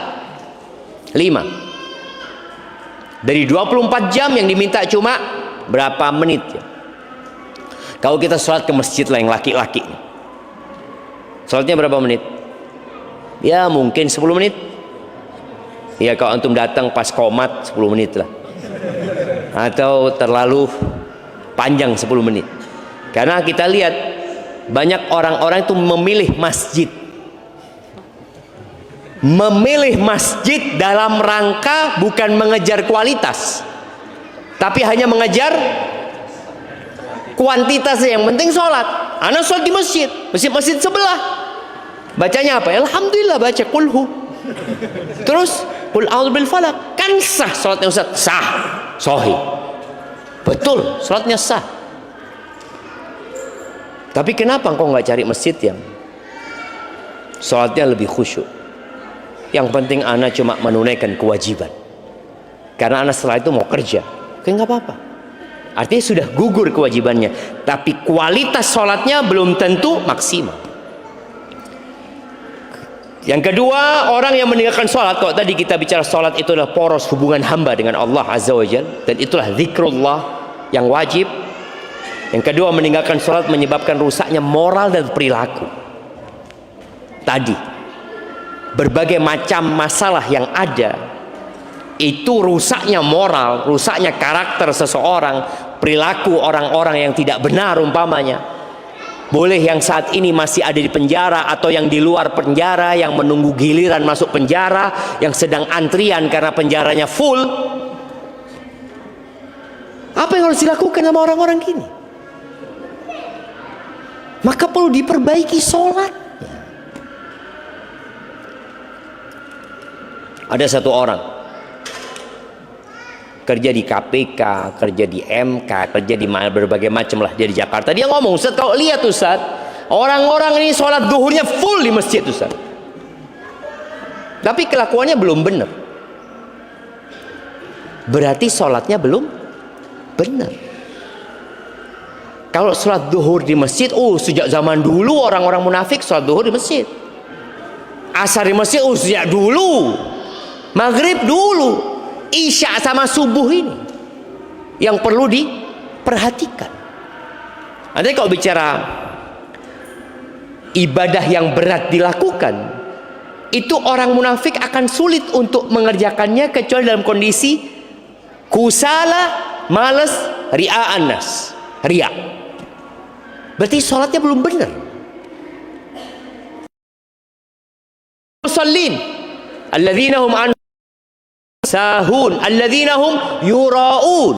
Speaker 1: 5. Dari 24 jam yang diminta cuma berapa menit ya. Kalau kita sholat ke masjid lah yang laki-laki, sholatnya berapa menit? Ya mungkin 10 menit. Ya kalau antum datang pas qomat 10 menit lah, atau terlalu panjang 10 menit. Karena kita lihat banyak orang-orang itu memilih masjid dalam rangka bukan mengejar kualitas, tapi hanya mengejar kuantitas. Yang penting sholat. Anak sholat di masjid sebelah, bacanya apa? Alhamdulillah, baca kulhu, terus qul a'udzu bil falaq. Kan sah sholatnya Ustaz? Sah, sahih, betul, sholatnya sah. Tapi kenapa engkau nggak cari masjid yang Sholatnya lebih khusyuk. Yang penting ana cuma menunaikan kewajiban. Karena ana setelah itu mau kerja, oke nggak apa-apa. Artinya sudah gugur kewajibannya, tapi kualitas sholatnya belum tentu maksimal. Yang kedua, orang yang meninggalkan sholat, kalau tadi kita bicara sholat itu adalah poros hubungan hamba dengan Allah Azza wa Jalla, dan itulah zikrullah yang wajib. Yang kedua, meninggalkan sholat menyebabkan rusaknya moral dan perilaku. Tadi berbagai macam masalah yang ada itu rusaknya moral, rusaknya karakter seseorang, perilaku orang-orang yang tidak benar umpamanya. Boleh yang saat ini masih ada di penjara atau yang di luar penjara, yang menunggu giliran masuk penjara, yang sedang antrian karena penjaranya full. Apa yang harus dilakukan sama orang-orang gini? Maka perlu diperbaiki sholat. Ada satu orang kerja di KPK, kerja di MK, kerja di berbagai macam lah, dia di Jakarta. Dia ngomong, Ustaz, kalau lihat Ustaz, orang-orang ini sholat duhurnya full di masjid Ustaz, tapi kelakuannya belum benar. Berarti sholatnya belum benar. Kalau sholat duhur di masjid, sejak zaman dulu orang-orang munafik sholat duhur di masjid. Asar di masjid, sejak dulu. Maghrib dulu. Isya sama subuh ini yang perlu diperhatikan. Nanti kalau bicara ibadah yang berat dilakukan, itu orang munafik akan sulit untuk mengerjakannya kecuali dalam kondisi kusala, malas, ria'an nas, ria. Berarti sholatnya belum benar. Musallin alladzina hum an sahun alladzina hum yura'un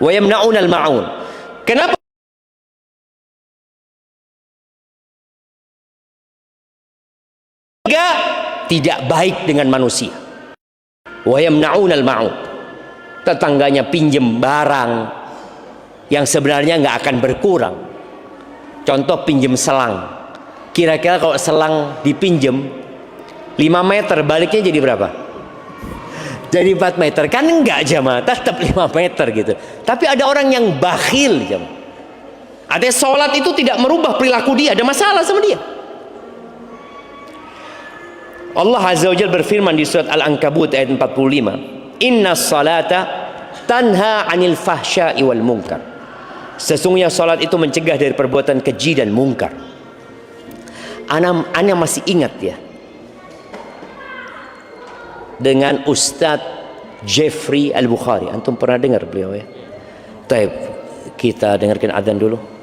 Speaker 1: wa yamna'un al-ma'un. Kenapa? Tidak baik dengan manusia. Wa yamna'un al-ma'un. Tetangganya pinjem barang yang sebenarnya nggak akan berkurang. Contoh pinjem selang. Kira-kira kalau selang dipinjem 5 meter, baliknya jadi berapa? Jadi 4 meter. Kan enggak jamaah, tetap 5 meter gitu. Tapi ada orang yang bakhil jamaah. Ada sholat itu tidak merubah perilaku dia, ada masalah sama dia. Allah Azza wa Jalla berfirman di surat Al-Ankabut ayat 45, Inna salata tanha anil fahsya'i wal munkar. Sesungguhnya salat itu mencegah dari perbuatan keji dan mungkar. Ana masih ingat ya, dengan Ustadz Jeffrey Al-Bukhari. Antum pernah dengar beliau ya? Taib, kita dengarkan adzan dulu.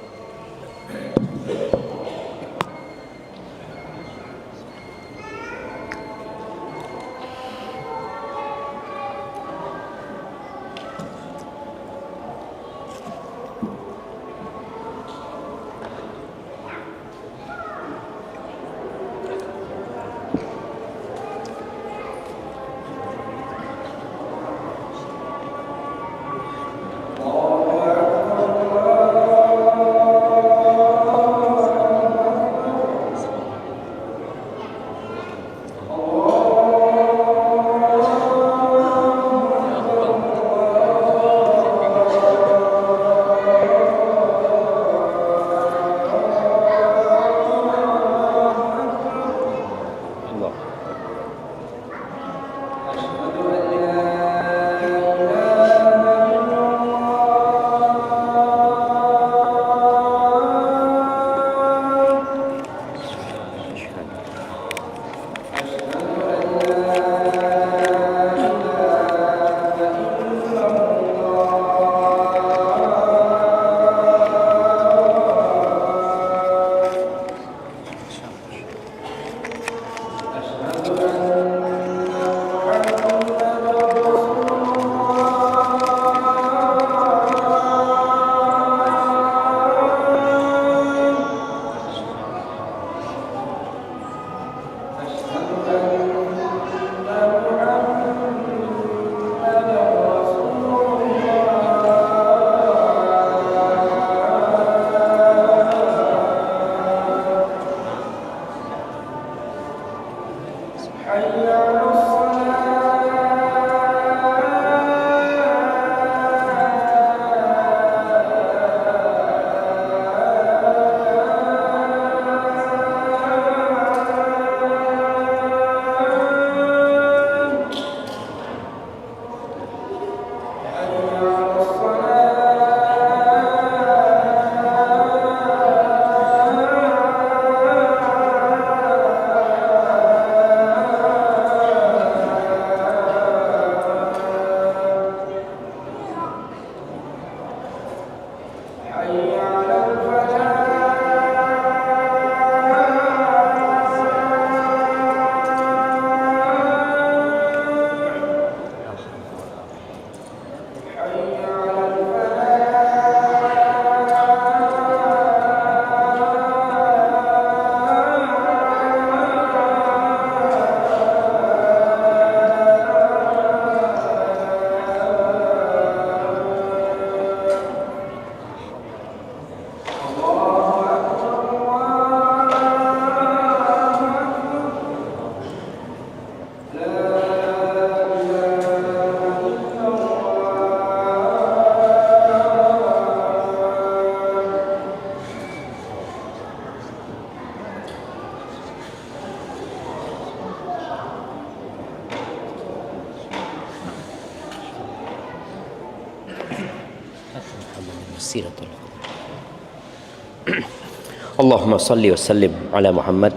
Speaker 1: Allahumma salli wa sallim ala Muhammad.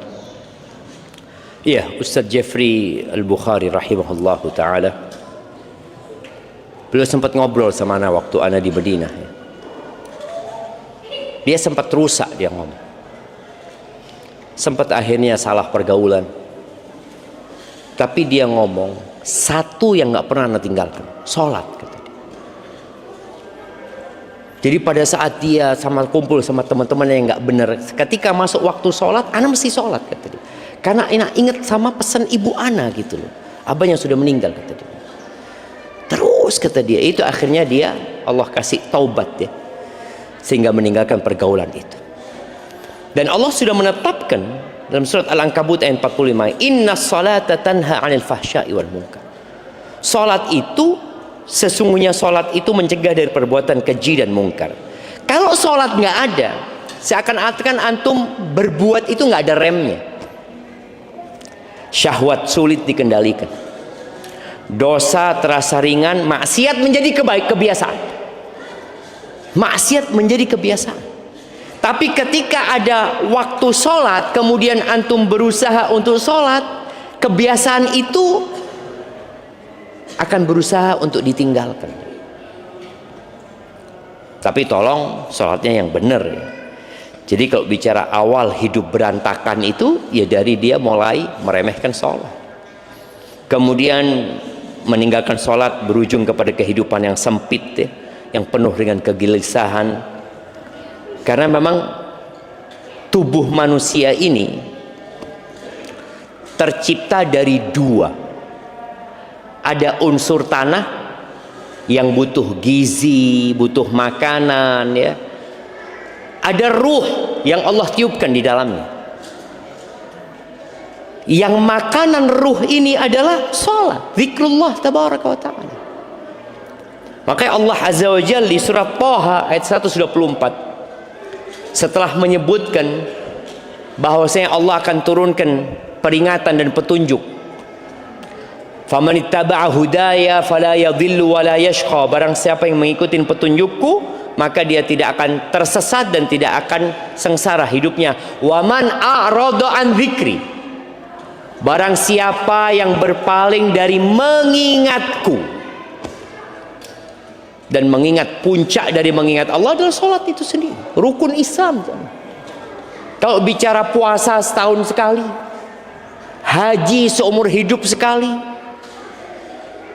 Speaker 1: Ya, Ustaz Jeffrey Al-Bukhari rahimahullahu ta'ala, beliau sempat ngobrol sama ana waktu ana di Madinah ya. Dia sempat rusak, dia ngomong, sempat akhirnya salah pergaulan, tapi dia ngomong satu yang gak pernah ana tinggalkan, sholat, kata dia. Jadi pada saat dia sama kumpul sama teman-teman yang gak benar, ketika masuk waktu sholat, ana mesti sholat, kata dia. Karena ana ingat sama pesan ibu ana gitu loh, abahnya sudah meninggal, kata dia. Terus kata dia, itu akhirnya dia Allah kasih taubat ya, sehingga meninggalkan pergaulan itu. Dan Allah sudah menetapkan dalam surat Al-Ankabut ayat 45, inna salata tanha 'anil fahsya'i wal munkar. Salat itu, sesungguhnya salat itu mencegah dari perbuatan keji dan mungkar. Kalau salat nggak ada, seakan-akan antum berbuat itu nggak ada remnya. Syahwat sulit dikendalikan, dosa terasa ringan, maksiat menjadi kebiasaan. Maksiat menjadi kebiasaan. Tapi ketika ada waktu sholat, kemudian antum berusaha untuk sholat, kebiasaan itu akan berusaha untuk ditinggalkan. Tapi tolong sholatnya yang benar ya. Jadi kalau bicara awal hidup berantakan itu, ya dari dia mulai meremehkan sholat, kemudian meninggalkan sholat berujung kepada kehidupan yang sempit ya, yang penuh dengan kegelisahan. Karena memang tubuh manusia ini tercipta dari dua. Ada unsur tanah yang butuh gizi, butuh makanan ya. Ada ruh yang Allah tiupkan di dalamnya. Yang makanan ruh ini adalah sholat, zikrullah tabaraka wa ta'ala. Makanya Allah Azza wa Jalla di surat Thaha ayat 124, setelah menyebutkan bahwasanya Allah akan turunkan peringatan dan petunjuk, famanittaba'a hudaya fala yadhillu wa la yashqa, barang siapa yang mengikuti petunjukku maka dia tidak akan tersesat dan tidak akan sengsara hidupnya. Wa man a'rada an dzikri, barang siapa yang berpaling dari mengingatku. Dan mengingat, puncak dari mengingat Allah adalah sholat itu sendiri, rukun Islam. Kalau bicara puasa setahun sekali, haji seumur hidup sekali,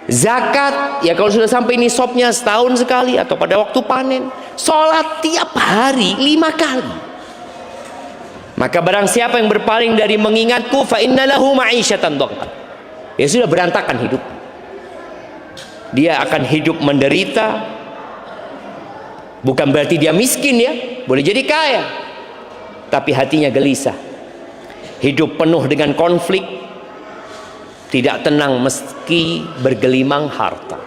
Speaker 1: zakat ya kalau sudah sampai nisabnya setahun sekali atau pada waktu panen, sholat tiap hari 5 kali. Maka barang siapa yang berpaling dari mengingatku, fa innalahu ma'isyatan dhanka, ya sudah berantakan hidup. Dia akan hidup menderita. Bukan berarti dia miskin ya, boleh jadi kaya, tapi hatinya gelisah, hidup penuh dengan konflik, tidak tenang meski bergelimang harta.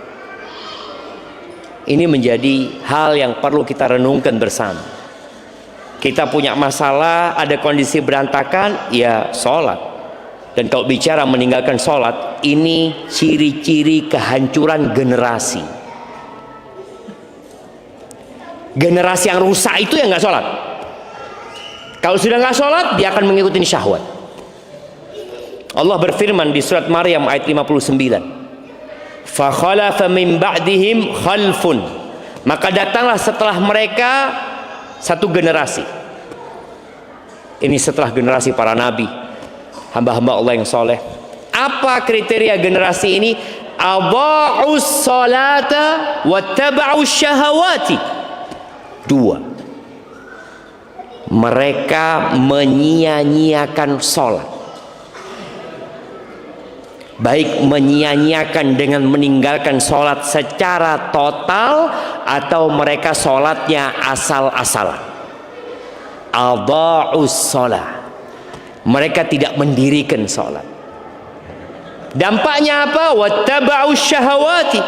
Speaker 1: Ini menjadi hal yang perlu kita renungkan bersama. Kita punya masalah, ada kondisi berantakan, ya sholat. Dan kalau bicara meninggalkan sholat, ini ciri-ciri kehancuran generasi. Generasi yang rusak itu yang nggak sholat. Kalau sudah nggak sholat, dia akan mengikuti syahwat. Allah berfirman di surat Maryam ayat 59, fa khalafa min ba'dihim khalfun, maka datanglah setelah mereka satu generasi. Ini setelah generasi para nabi, hamba-hamba Allah yang soleh. Apa kriteria generasi ini? Adha'us salata wattaba'us syahawati. Dua, mereka menyia-nyiakan sholat, baik menyia-nyiakan dengan meninggalkan sholat secara total, atau mereka sholatnya asal-asalan. Adha'us sholat, mereka tidak mendirikan sholat. Dampaknya apa? Wattaba'us syahawati,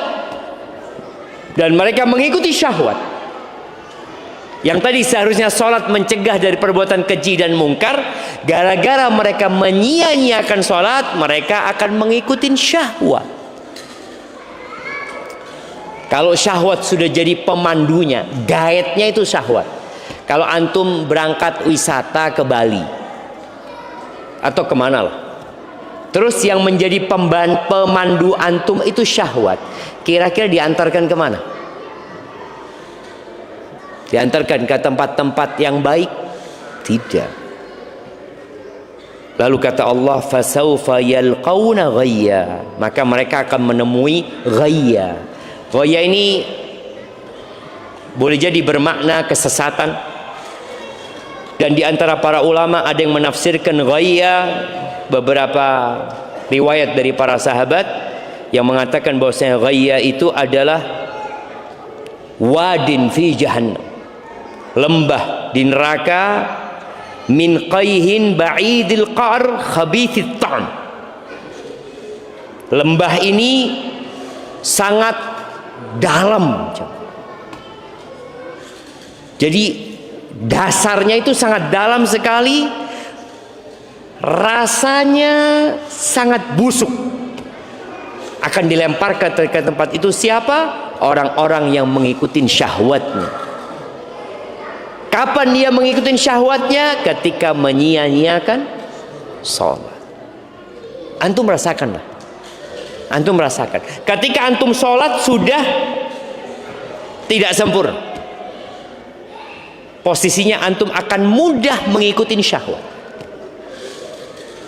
Speaker 1: dan mereka mengikuti syahwat. Yang tadi seharusnya sholat mencegah dari perbuatan keji dan mungkar, gara-gara mereka menyia-nyiakan sholat, mereka akan mengikuti syahwat. Kalau syahwat sudah jadi pemandunya, guide-nya itu syahwat. Kalau antum berangkat wisata ke Bali atau kemana lah, terus yang menjadi pemandu antum itu syahwat, kira-kira diantarkan kemana? Diantarkan ke tempat-tempat yang baik? Tidak. Lalu kata Allah, fasawfa yalqawna ghayya, maka mereka akan menemui ghayya. Ghayya ini boleh jadi bermakna kesesatan. Dan di antara para ulama ada yang menafsirkan ghayya, beberapa riwayat dari para sahabat yang mengatakan bahwasanya ghayya itu adalah wadin fi jahannam, lembah di neraka, min qayhin ba'idil qa'r khabithit ta'am. Lembah ini sangat dalam, jadi dasarnya itu sangat dalam sekali, rasanya sangat busuk. Akan dilemparkan ke tempat itu siapa? Orang-orang yang mengikuti syahwatnya. Kapan dia mengikuti syahwatnya? Ketika menyia-nyiakan sholat. Antum merasakan lah. Antum merasakan. Ketika antum sholat sudah tidak sempurna, posisinya antum akan mudah mengikuti syahwat.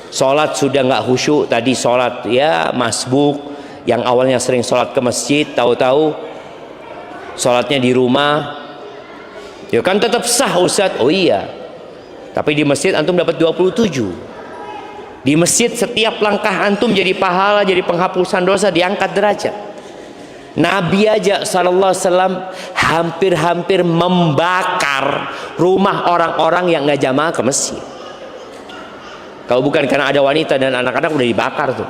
Speaker 1: Sholat sudah nggak khusyuk. Tadi sholat ya masbuk, yang awalnya sering sholat ke masjid, tahu-tahu sholatnya di rumah. Ya kan tetap sah Ustaz. Oh iya, tapi di masjid antum dapat 27. Di masjid setiap langkah antum jadi pahala, jadi penghapusan dosa, diangkat derajat. Nabi aja sallallahu alaihi wasallam hampir-hampir membakar rumah orang-orang yang nggak jamaah ke masjid. Kalau bukan karena ada wanita dan anak-anak udah dibakar tuh.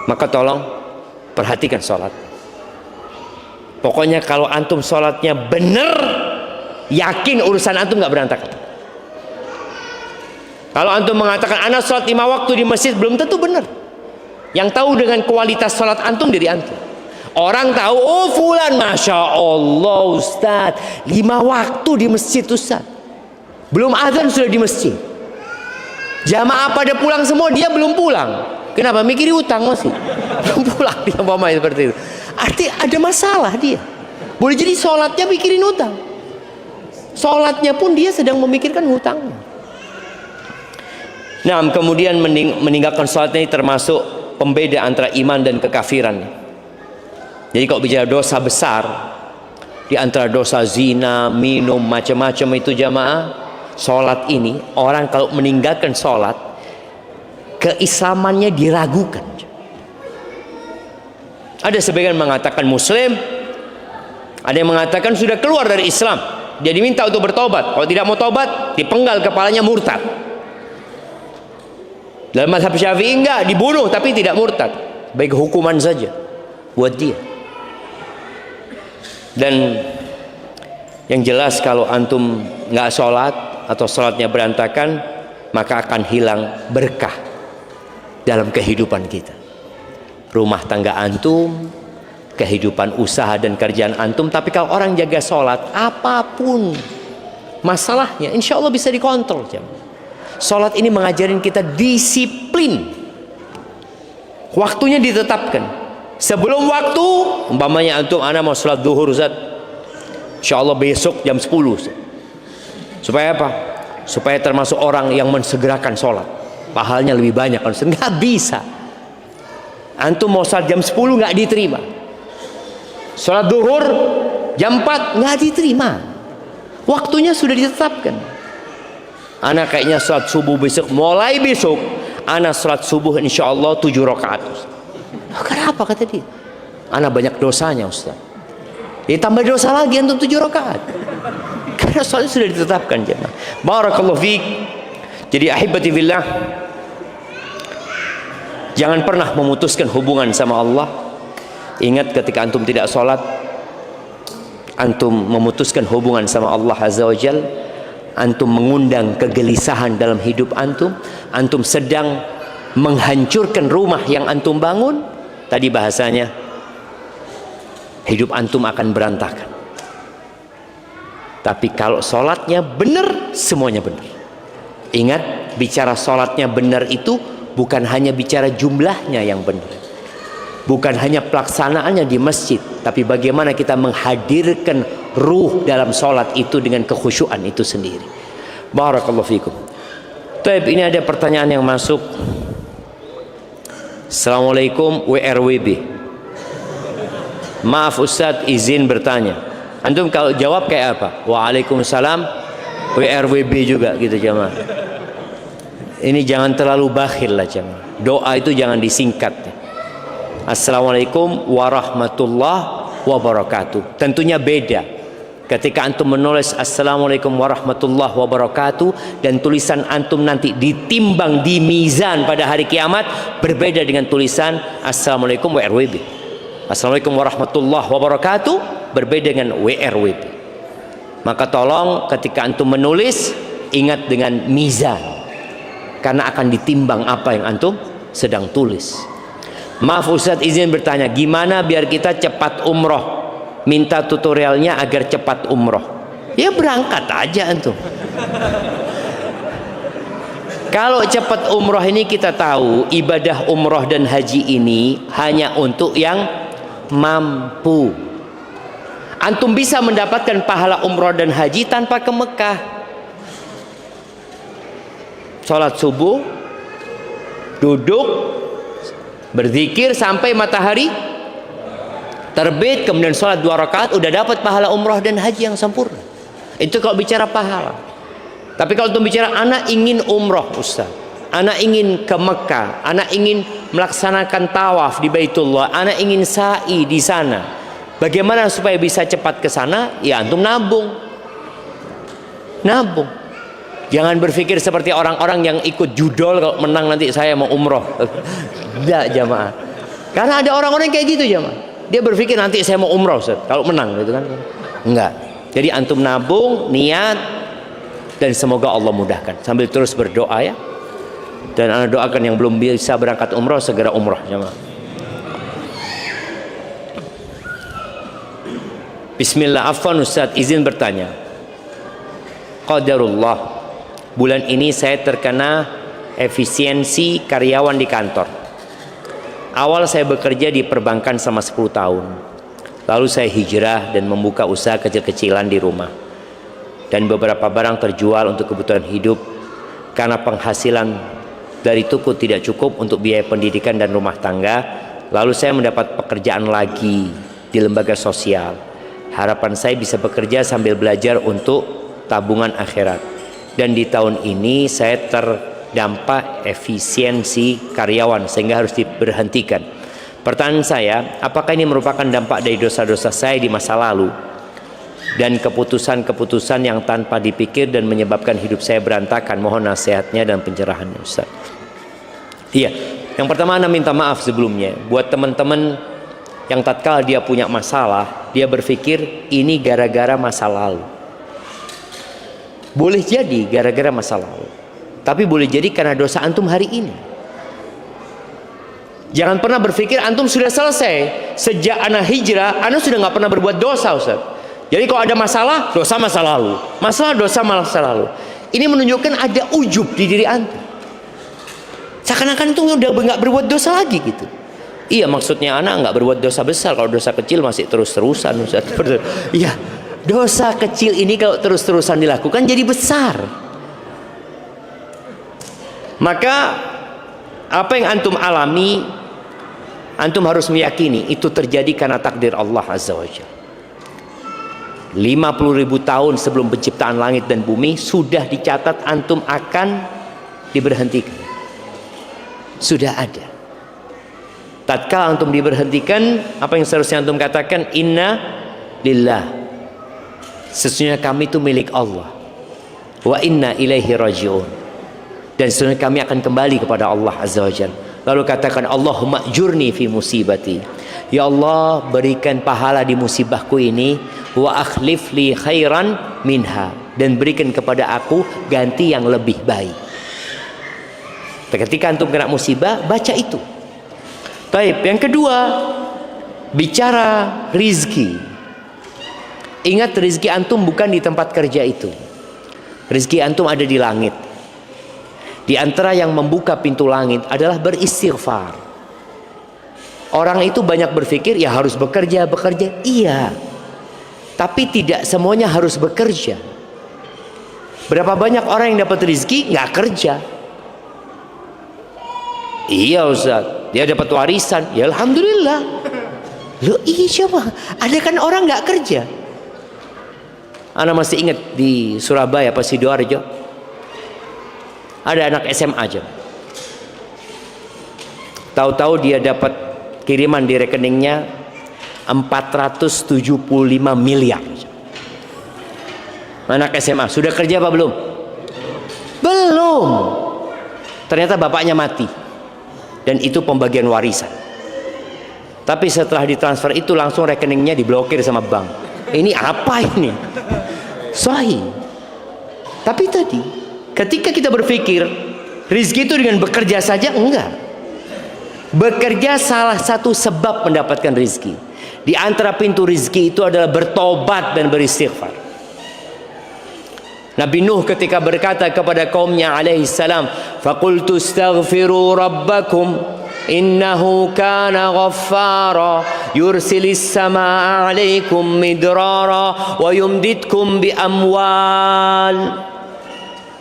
Speaker 1: Maka tolong perhatikan sholat. Pokoknya kalau antum sholatnya bener, yakin urusan antum nggak berantakan. Kalau antum mengatakan anak sholat 5 waktu di masjid, belum tentu benar. Yang tahu dengan kualitas sholat antum diri antum. Orang tahu, oh fulan masya Allah Ustaz 5 waktu di masjid Ustaz, belum azan sudah di masjid. Jamaah pada pulang semua, dia belum pulang. Kenapa? Mikiri utang masih belum pulang. Dia umpamanya seperti itu. Arti ada masalah dia. Boleh jadi sholatnya mikirin utang, sholatnya pun dia sedang memikirkan hutangnya. Nah, kemudian meninggalkan sholat ini termasuk pembeda antara iman dan kekafiran. Jadi kalau bicara dosa besar, di antara dosa zina, minum, macam-macam itu jamaah, sholat ini, orang kalau meninggalkan sholat, keislamannya diragukan. Ada sebagian mengatakan muslim, ada yang mengatakan sudah keluar dari Islam, dia diminta untuk bertobat. Kalau tidak mau tobat, dipenggal kepalanya, murtad. Dalam mazhab Syafi'i enggak, dibunuh tapi tidak murtad, baik hukuman saja buat dia. Dan yang jelas kalau antum nggak sholat atau sholatnya berantakan, maka akan hilang berkah dalam kehidupan kita. Rumah tangga antum, kehidupan usaha dan kerjaan antum. Tapi kalau orang jaga sholat, apapun masalahnya, insya Allah bisa dikontrol. Sholat ini mengajarin kita disiplin. Waktunya ditetapkan. Sebelum waktu, umpamanya antum, ana mau sholat duhur Ustaz, insya Allah besok jam 10 Ustaz. Supaya apa? Supaya termasuk orang yang mensegerakan sholat, pahalanya lebih banyak. Nggak bisa. Antum mau sholat jam 10 nggak diterima, sholat duhur jam 4 nggak diterima, waktunya sudah ditetapkan. Ana kayaknya sholat subuh besok, mulai besok ana sholat subuh insya Allah 7 rakaat. Kenapa kata dia? Ana banyak dosanya Ustaz. Ditambah dosa lagi antum 7 rakaat. Karena sholat sudah ditetapkan jemaah. Barakallahu fiik. Jadi ahibati fillah, jangan pernah memutuskan hubungan sama Allah. Ingat ketika antum tidak sholat, antum memutuskan hubungan sama Allah Azza wa Jal. Antum mengundang kegelisahan dalam hidup antum. Antum sedang menghancurkan rumah yang antum bangun. Tadi bahasanya, hidup antum akan berantakan. Tapi kalau sholatnya benar, semuanya benar. Ingat, bicara sholatnya benar itu bukan hanya bicara jumlahnya yang benar, bukan hanya pelaksanaannya di masjid, tapi bagaimana kita menghadirkan ruh dalam sholat itu dengan kekhusyuan itu sendiri. Barakallahu fikum. Taib, ini ada pertanyaan yang masuk. Assalamualaikum WRWB. Maaf Ustadz, izin bertanya. Antum kalau jawab kayak apa? Waalaikumsalam WRWB juga gitu jemaah. Ini jangan terlalu bakhil lah jemaah. Doa itu jangan disingkat. Assalamualaikum warahmatullahi wabarakatuh. Tentunya beda ketika antum menulis Assalamualaikum warahmatullahi wabarakatuh dan tulisan antum nanti ditimbang di mizan pada hari kiamat, berbeda dengan tulisan Assalamualaikum WRWB. Assalamualaikum warahmatullahi wabarakatuh berbeda dengan WRWB. Maka tolong ketika antum menulis, ingat dengan mizan, karena akan ditimbang apa yang antum sedang tulis. Maaf Ustadz, izin bertanya, gimana biar kita cepat umroh? Minta tutorialnya agar cepat umroh. Ya berangkat aja antum. Kalau cepat umroh ini kita tahu, ibadah umroh dan haji ini hanya untuk yang mampu. Antum bisa mendapatkan pahala umroh dan haji tanpa ke Mekah. Sholat subuh, duduk, berzikir sampai matahari terbit, kemudian sholat 2 rakaat, udah dapat pahala umroh dan haji yang sempurna. Itu kalau bicara pahala. Tapi kalau antum bicara anak ingin umroh Ustaz, anak ingin ke Mekah, anak ingin melaksanakan tawaf di Baitullah, anak ingin sa'i di sana, bagaimana supaya bisa cepat ke sana? Ya antum nabung. Nabung. Jangan berpikir seperti orang-orang yang ikut judol, kalau menang nanti saya mau umroh. Tidak jamaah. Karena ada orang-orang kayak gitu jamaah. Dia berpikir nanti saya mau umroh Ustaz, kalau menang gitu kan. Enggak. Jadi antum nabung, niat, dan semoga Allah mudahkan. Sambil terus berdoa ya. Dan anda doakan yang belum bisa berangkat umroh segera umroh jamaah. Bismillah. Afwan Ustaz, izin bertanya. Qadarullah, bulan ini saya terkena efisiensi karyawan di kantor. Awal saya bekerja di perbankan selama 10 tahun. Lalu saya hijrah dan membuka usaha kecil-kecilan di rumah. Dan beberapa barang terjual untuk kebutuhan hidup karena penghasilan dari toko tidak cukup untuk biaya pendidikan dan rumah tangga. Lalu saya mendapat pekerjaan lagi di lembaga sosial. Harapan saya bisa bekerja sambil belajar untuk tabungan akhirat. Dan di tahun ini saya terdampak efisiensi karyawan sehingga harus diberhentikan. Pertanyaan saya, apakah ini merupakan dampak dari dosa-dosa saya di masa lalu dan keputusan-keputusan yang tanpa dipikir dan menyebabkan hidup saya berantakan? Mohon nasihatnya dan pencerahannya Ustaz. Iya, yang pertama Anda minta maaf sebelumnya buat teman-teman yang tatkala dia punya masalah, dia berpikir ini gara-gara masa lalu. Boleh jadi gara-gara masa lalu, tapi boleh jadi karena dosa antum hari ini. Jangan pernah berpikir antum sudah selesai. Sejak anak hijrah, anak sudah nggak pernah berbuat dosa Ustaz. Jadi kalau ada masalah, dosa masa lalu, masalah dosa masa lalu. Ini menunjukkan ada ujub di diri antum. Seakan-akan antum udah nggak berbuat dosa lagi gitu. Iya, maksudnya anak nggak berbuat dosa besar. Kalau dosa kecil masih terus-terusan Ustaz. Iya, Dosa kecil ini kalau terus-terusan dilakukan jadi besar. Maka apa yang antum alami, antum harus meyakini itu terjadi karena takdir Allah Azza wa Jalla. 50.000 tahun sebelum penciptaan langit dan bumi sudah dicatat antum akan diberhentikan. Sudah ada. Tatkala antum diberhentikan, apa yang seharusnya antum katakan? Inna lillah, sesungguhnya kami itu milik Allah, wa inna ilaihi raji'un, dan sesungguhnya kami akan kembali kepada Allah Azza wa Jalla. Lalu katakan, Allahumma ajurni fi musibati, ya Allah berikan pahala di musibahku ini, wa akhlif li khairan minha, dan berikan kepada aku ganti yang lebih baik. Ketika antum kena musibah, baca itu. Baik, yang kedua, bicara rizki. Ingat, rizki antum bukan di tempat kerja itu. Rizki antum ada di langit. Di antara yang membuka pintu langit adalah beristighfar. Orang itu banyak berpikir ya harus bekerja. Iya, tapi tidak semuanya harus bekerja. Berapa banyak orang yang dapat rizki nggak kerja? Iya Ustaz, dia dapat warisan, ya alhamdulillah. Loh iya, siapa? Ada kan orang nggak kerja. Ana masih ingat di Surabaya apa Sidoarjo, ada anak SMA aja. Tahu-tahu dia dapat kiriman di rekeningnya 475 miliar. Anak SMA, sudah kerja apa belum? Belum. Ternyata bapaknya mati, dan itu pembagian warisan. Tapi setelah ditransfer itu langsung rekeningnya diblokir sama bank. Ini apa ini? Sahih. Tapi tadi ketika kita berpikir rizki itu dengan bekerja saja, enggak. Bekerja salah satu sebab mendapatkan rizki. Di antara pintu rizki itu adalah bertobat dan beristighfar. Nabi Nuh ketika berkata kepada kaumnya alaihi salam, faqultu astaghfiru rabbakum innahu kana ghaffara yursilis samaa 'alaikum midrara wa yumditkum bi amwal.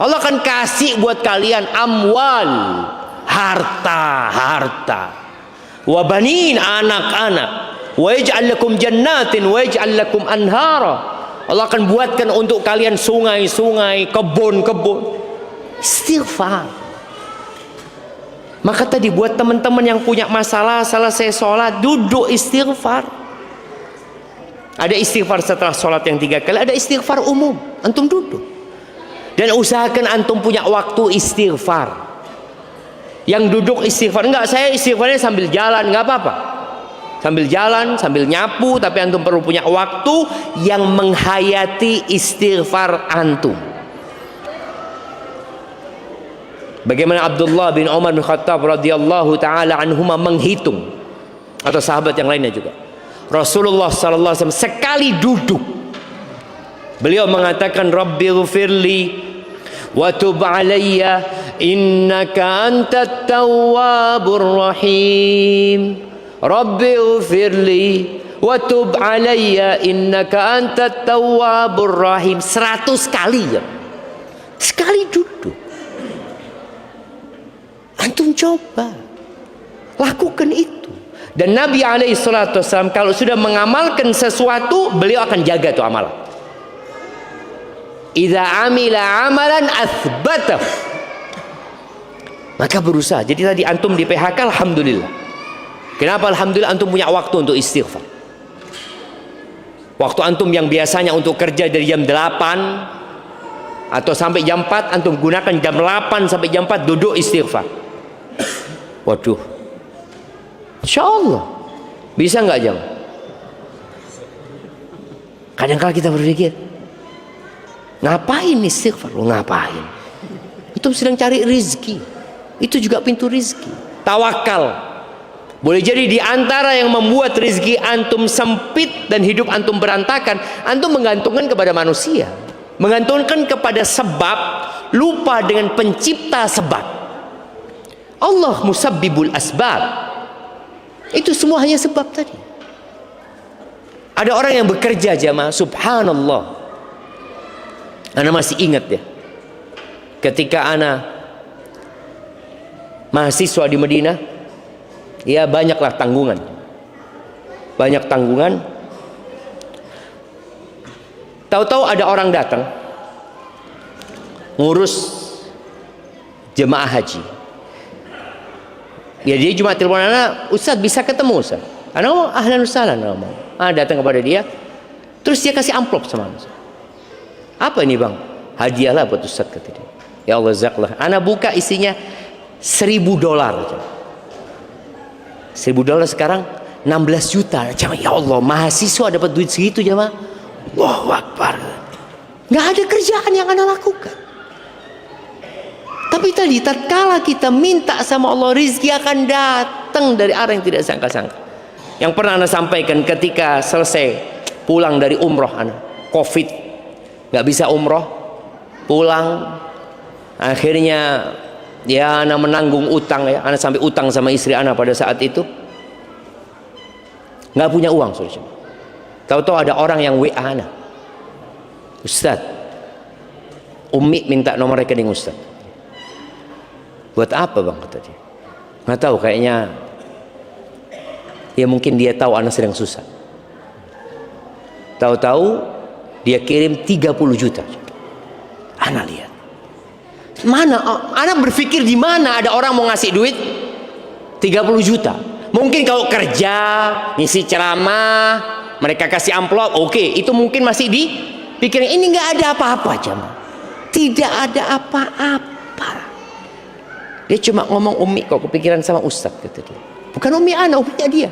Speaker 1: Allah akan kasih buat kalian amwal, harta, wa banin, anak-anak, wa yaj'al lakum jannatin wa yaj'al lakum anhara. Allah akan buatkan untuk kalian sungai-sungai, kebun-kebun. Istighfar. Maka tadi buat teman-teman yang punya masalah selesai sholat, duduk istighfar. Ada istighfar setelah sholat yang 3 kali, ada istighfar umum. Antum duduk. Dan usahakan antum punya waktu istighfar. Yang duduk istighfar, enggak, saya istighfarnya sambil jalan, enggak apa-apa. Sambil jalan, sambil nyapu, tapi antum perlu punya waktu yang menghayati istighfar antum. Bagaimana Abdullah bin Umar bin Khattab radhiyallahu taala anhuma menghitung, atau sahabat yang lainnya juga. Rasulullah sallallahu alaihi wasallam sekali duduk beliau mengatakan, Rabbighfirli wa tub alayya innaka antat tawwabur rahim. Rabbighfirli wa tub alayya innaka antat tawwabur rahim. 100 kali ya. Sekali duduk. Antum coba lakukan itu. Dan Nabi alaihi salatu wasallam kalau sudah mengamalkan sesuatu, beliau akan jaga itu amalan. Idza amila amalan athbatahu. Maka berusaha. Jadi tadi antum di PHK, alhamdulillah. Kenapa alhamdulillah? Antum punya waktu untuk istighfar. Waktu antum yang biasanya untuk kerja dari jam 8 atau sampai jam 4, antum gunakan jam 8 sampai jam 4 duduk istighfar. Waduh, insya Allah bisa nggak jam? Kadang-kadang kita berpikir, ngapain istighfar? Ngapain? Itu sedang cari rizki. Itu juga pintu rizki. Tawakal. Boleh jadi di antara yang membuat rizki antum sempit dan hidup antum berantakan, antum menggantungkan kepada manusia, menggantungkan kepada sebab, lupa dengan pencipta sebab. Allah musabbibul asbab. Itu semua hanya sebab tadi. Ada orang yang bekerja jamaah, subhanallah. Ana masih ingat ya, ketika ana mahasiswa di Madinah, ya banyaklah tanggungan, banyak tanggungan. Tahu-tahu ada orang datang ngurus jemaah haji. Ya dia cuma telepon ana, Ustaz bisa ketemu Ustaz. Ana ahlan wasahlan ngomong. Datang kepada dia, terus dia kasih amplop sama ana. Apa ini bang? Hadiahlah buat Ustaz, kata dia. Ya Allah zaklah. Ana buka isinya $1.000. $1.000 sekarang 16 juta. Ya Allah, mahasiswa dapat duit segitu jemaah. Allahu Akbar. Nggak ada kerjaan yang ana lakukan. Tapi tadi tatkala kita minta sama Allah, rizki akan datang dari arah yang tidak sangka-sangka. Yang pernah ana sampaikan ketika selesai pulang dari umroh ana, Covid, nggak bisa umroh, pulang, akhirnya ya ana menanggung utang ya, ana sampai utang sama istri ana pada saat itu, nggak punya uang saudara. Tahu-tahu ada orang yang WA ana, Ustaz, Umi minta nomor rekening Ustaz. Buat apa bang, kata dia. Nggak tahu, kayaknya ya mungkin dia tahu ana sedang susah. Tahu-tahu dia kirim 30 juta. Ana lihat, mana ana berpikir di mana ada orang mau ngasih duit 30 juta. Mungkin kalau kerja ngisi ceramah mereka kasih amplop, oke, itu mungkin masih dipikirin. Ini nggak ada apa-apa jemaah, tidak ada apa-apa. Dia cuma ngomong, Umi kok kepikiran sama Ustaz, kata dia. Bukan Umi ana, Uminya dia.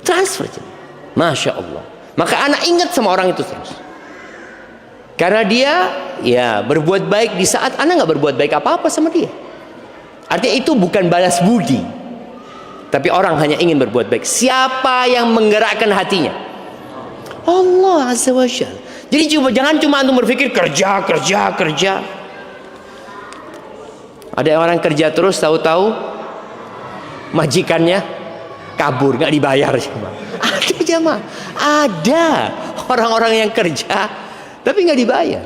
Speaker 1: Transfer jemaah. Masya Allah. Maka anak ingat sama orang itu terus. Karena dia ya berbuat baik di saat anak nggak berbuat baik apa-apa sama dia. Artinya itu bukan balas budi, tapi orang hanya ingin berbuat baik. Siapa yang menggerakkan hatinya? Allah Azza wa Jalla. Jadi jangan cuma antum berpikir kerja. Ada orang kerja terus, tahu-tahu majikannya kabur, nggak dibayar. Ada jemaah, ada orang-orang yang kerja tapi nggak dibayar.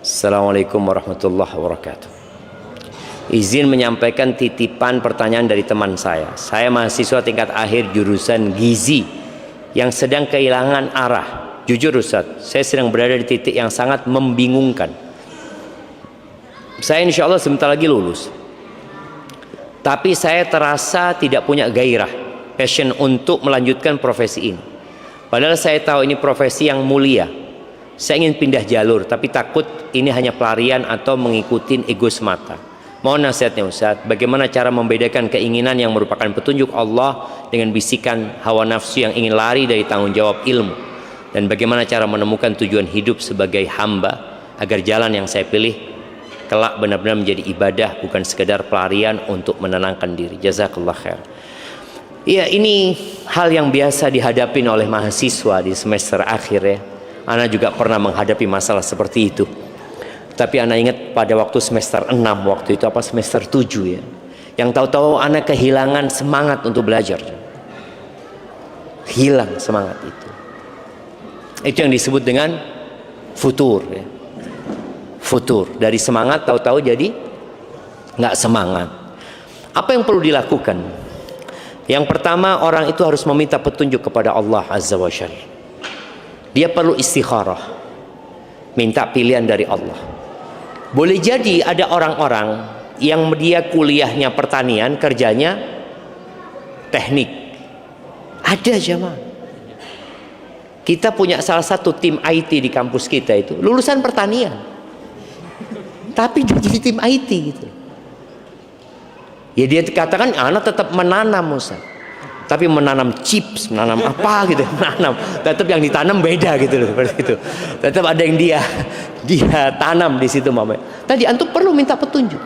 Speaker 1: Assalamualaikum warahmatullahi wabarakatuh. Izin menyampaikan titipan pertanyaan dari teman saya. Saya mahasiswa tingkat akhir jurusan gizi yang sedang kehilangan arah. Jujur Ustaz, saya sedang berada di titik yang sangat membingungkan. Saya insya Allah sebentar lagi lulus, tapi saya terasa tidak punya gairah, passion untuk melanjutkan profesi ini. Padahal saya tahu ini profesi yang mulia. Saya ingin pindah jalur, tapi takut ini hanya pelarian atau mengikuti ego semata. Mohon nasihatnya Ustaz, bagaimana cara membedakan keinginan yang merupakan petunjuk Allah dengan bisikan hawa nafsu yang ingin lari dari tanggung jawab ilmu, dan bagaimana cara menemukan tujuan hidup sebagai hamba agar jalan yang saya pilih kelak benar-benar menjadi ibadah, bukan sekedar pelarian untuk menenangkan diri. Jazakallah khair. Ya, ini hal yang biasa dihadapi oleh mahasiswa di semester akhir ya. Ana juga pernah menghadapi masalah seperti itu. Tapi ana ingat pada waktu semester 6 waktu itu, apa semester 7 ya, yang tahu-tahu ana kehilangan semangat untuk belajar. Hilang semangat itu. Itu yang disebut dengan futur ya. Futur, dari semangat tahu-tahu jadi nggak semangat. Apa yang perlu dilakukan? Yang pertama, orang itu harus meminta petunjuk kepada Allah Azza wa Jalla. Dia perlu istikharah, minta pilihan dari Allah. Boleh jadi ada orang-orang yang dia kuliahnya pertanian, kerjanya teknik. Ada jemaah. Kita punya salah satu tim IT di kampus kita itu lulusan pertanian, tapi dia jadi tim IT gitu. Ya dia katakan anak tetap menanam Ustaz, tapi menanam chips, menanam apa gitu, menanam. Tetap yang ditanam beda gitu loh, seperti itu. Tetap ada yang dia tanam di situ Mama. Tadi antum perlu minta petunjuk.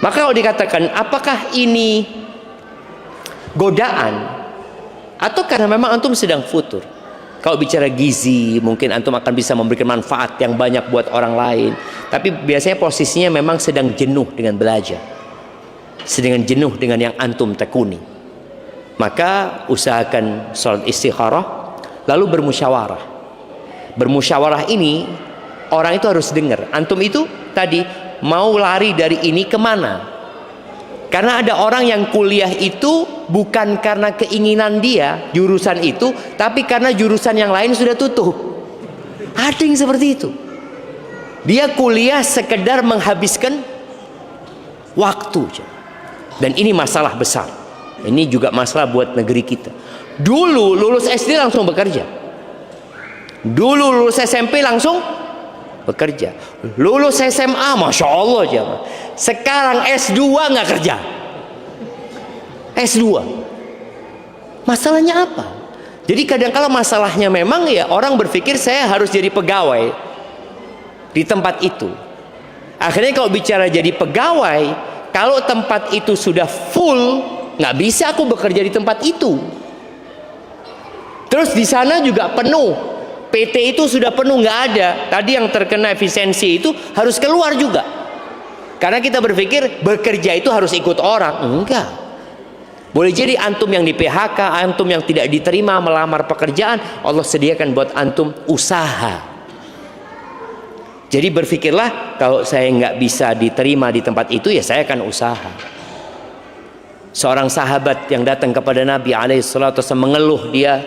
Speaker 1: Maka kalau dikatakan apakah ini godaan atau karena memang antum sedang futur. Kalau bicara gizi, mungkin antum akan bisa memberikan manfaat yang banyak buat orang lain. Tapi biasanya posisinya memang sedang jenuh dengan belajar, sedang jenuh dengan yang antum tekuni. maka usahakan sholat istikharah, lalu bermusyawarah. Bermusyawarah ini orang itu harus dengar. Antum itu tadi mau lari dari ini kemana? Karena ada orang yang kuliah itu bukan karena keinginan dia jurusan itu, tapi karena jurusan yang lain sudah tutup. Ada yang seperti itu. Dia kuliah sekedar menghabiskan waktu. Dan ini masalah besar. Ini juga masalah buat negeri kita. Dulu lulus SD langsung bekerja. Dulu lulus SMP langsung bekerja. Lulus SMA, Masya Allah jemaah. Sekarang S2 nggak kerja. S2. Masalahnya apa? Jadi kadang-kala masalahnya memang ya orang berpikir saya harus jadi pegawai di tempat itu. Akhirnya kalau bicara jadi pegawai, kalau tempat itu sudah full, nggak bisa aku bekerja di tempat itu. Terus di sana juga penuh, PT itu sudah penuh, nggak ada. Tadi yang terkena efisiensi itu harus keluar juga. Karena kita berpikir bekerja itu harus ikut orang. Enggak. Boleh jadi antum yang di PHK, antum yang tidak diterima melamar pekerjaan, Allah sediakan buat antum usaha. Jadi berpikirlah, kalau saya nggak bisa diterima di tempat itu, ya saya akan usaha. Seorang sahabat yang datang kepada Nabi alaihissalatu wasallam mengeluh dia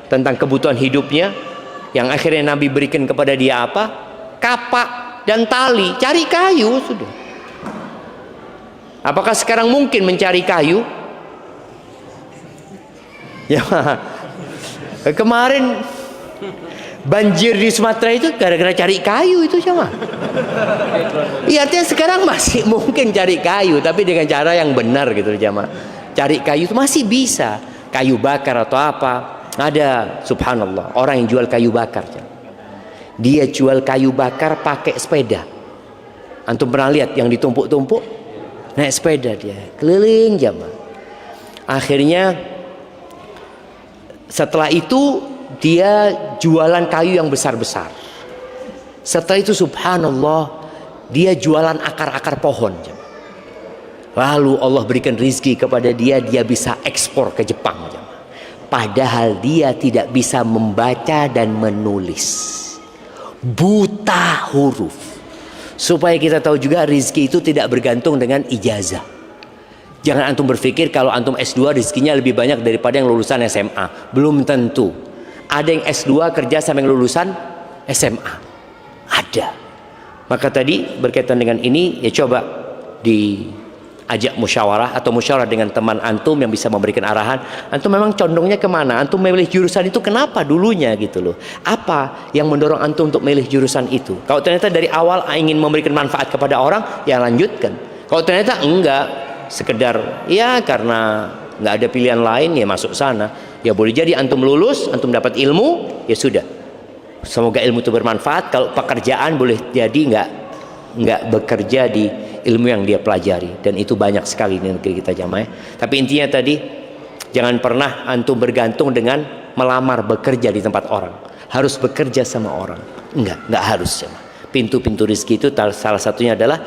Speaker 1: tentang kebutuhan hidupnya, yang akhirnya Nabi berikan kepada dia apa? Kapak dan tali. Cari kayu sudah. Apakah sekarang mungkin mencari kayu? Ya, kemarin banjir di Sumatera itu gara-gara cari kayu itu sama. Iya, artinya sekarang masih mungkin cari kayu, tapi dengan cara yang benar gitu jamaah. Cari kayu itu masih bisa, kayu bakar atau apa. Ada, subhanallah, orang yang jual kayu bakar. Dia jual kayu bakar pakai sepeda. Antum pernah lihat yang ditumpuk-tumpuk? Naik sepeda dia, keliling jamaah. Akhirnya setelah itu dia jualan kayu yang besar-besar. Setelah itu subhanallah, dia jualan akar-akar pohon. Lalu Allah berikan rizki kepada dia, dia bisa ekspor ke Jepang. Padahal dia tidak bisa membaca dan menulis, buta huruf. Supaya kita tahu juga rizki itu tidak bergantung dengan ijazah. Jangan antum berpikir kalau antum S2 rizkinya lebih banyak daripada yang lulusan SMA. Belum tentu. Ada yang S2 kerja sama yang lulusan SMA. Ada. Maka tadi berkaitan dengan ini, ya coba diajak musyawarah atau musyawarah dengan teman antum yang bisa memberikan arahan. Antum memang condongnya kemana? Antum memilih jurusan itu kenapa dulunya gitu loh. Apa yang mendorong antum untuk memilih jurusan itu? Kalau ternyata dari awal ingin memberikan manfaat kepada orang, ya lanjutkan. Kalau ternyata enggak, sekedar ya karena nggak ada pilihan lain, ya masuk sana. Ya boleh jadi antum lulus, antum dapat ilmu, ya sudah. Semoga ilmu itu bermanfaat. Kalau pekerjaan boleh jadi nggak bekerja di ilmu yang dia pelajari, dan itu banyak sekali di negeri kita jamaah. Tapi intinya tadi, jangan pernah antum bergantung dengan melamar bekerja di tempat orang. Harus bekerja sama orang. Nggak harus jamaah. Pintu-pintu rezeki itu salah satunya adalah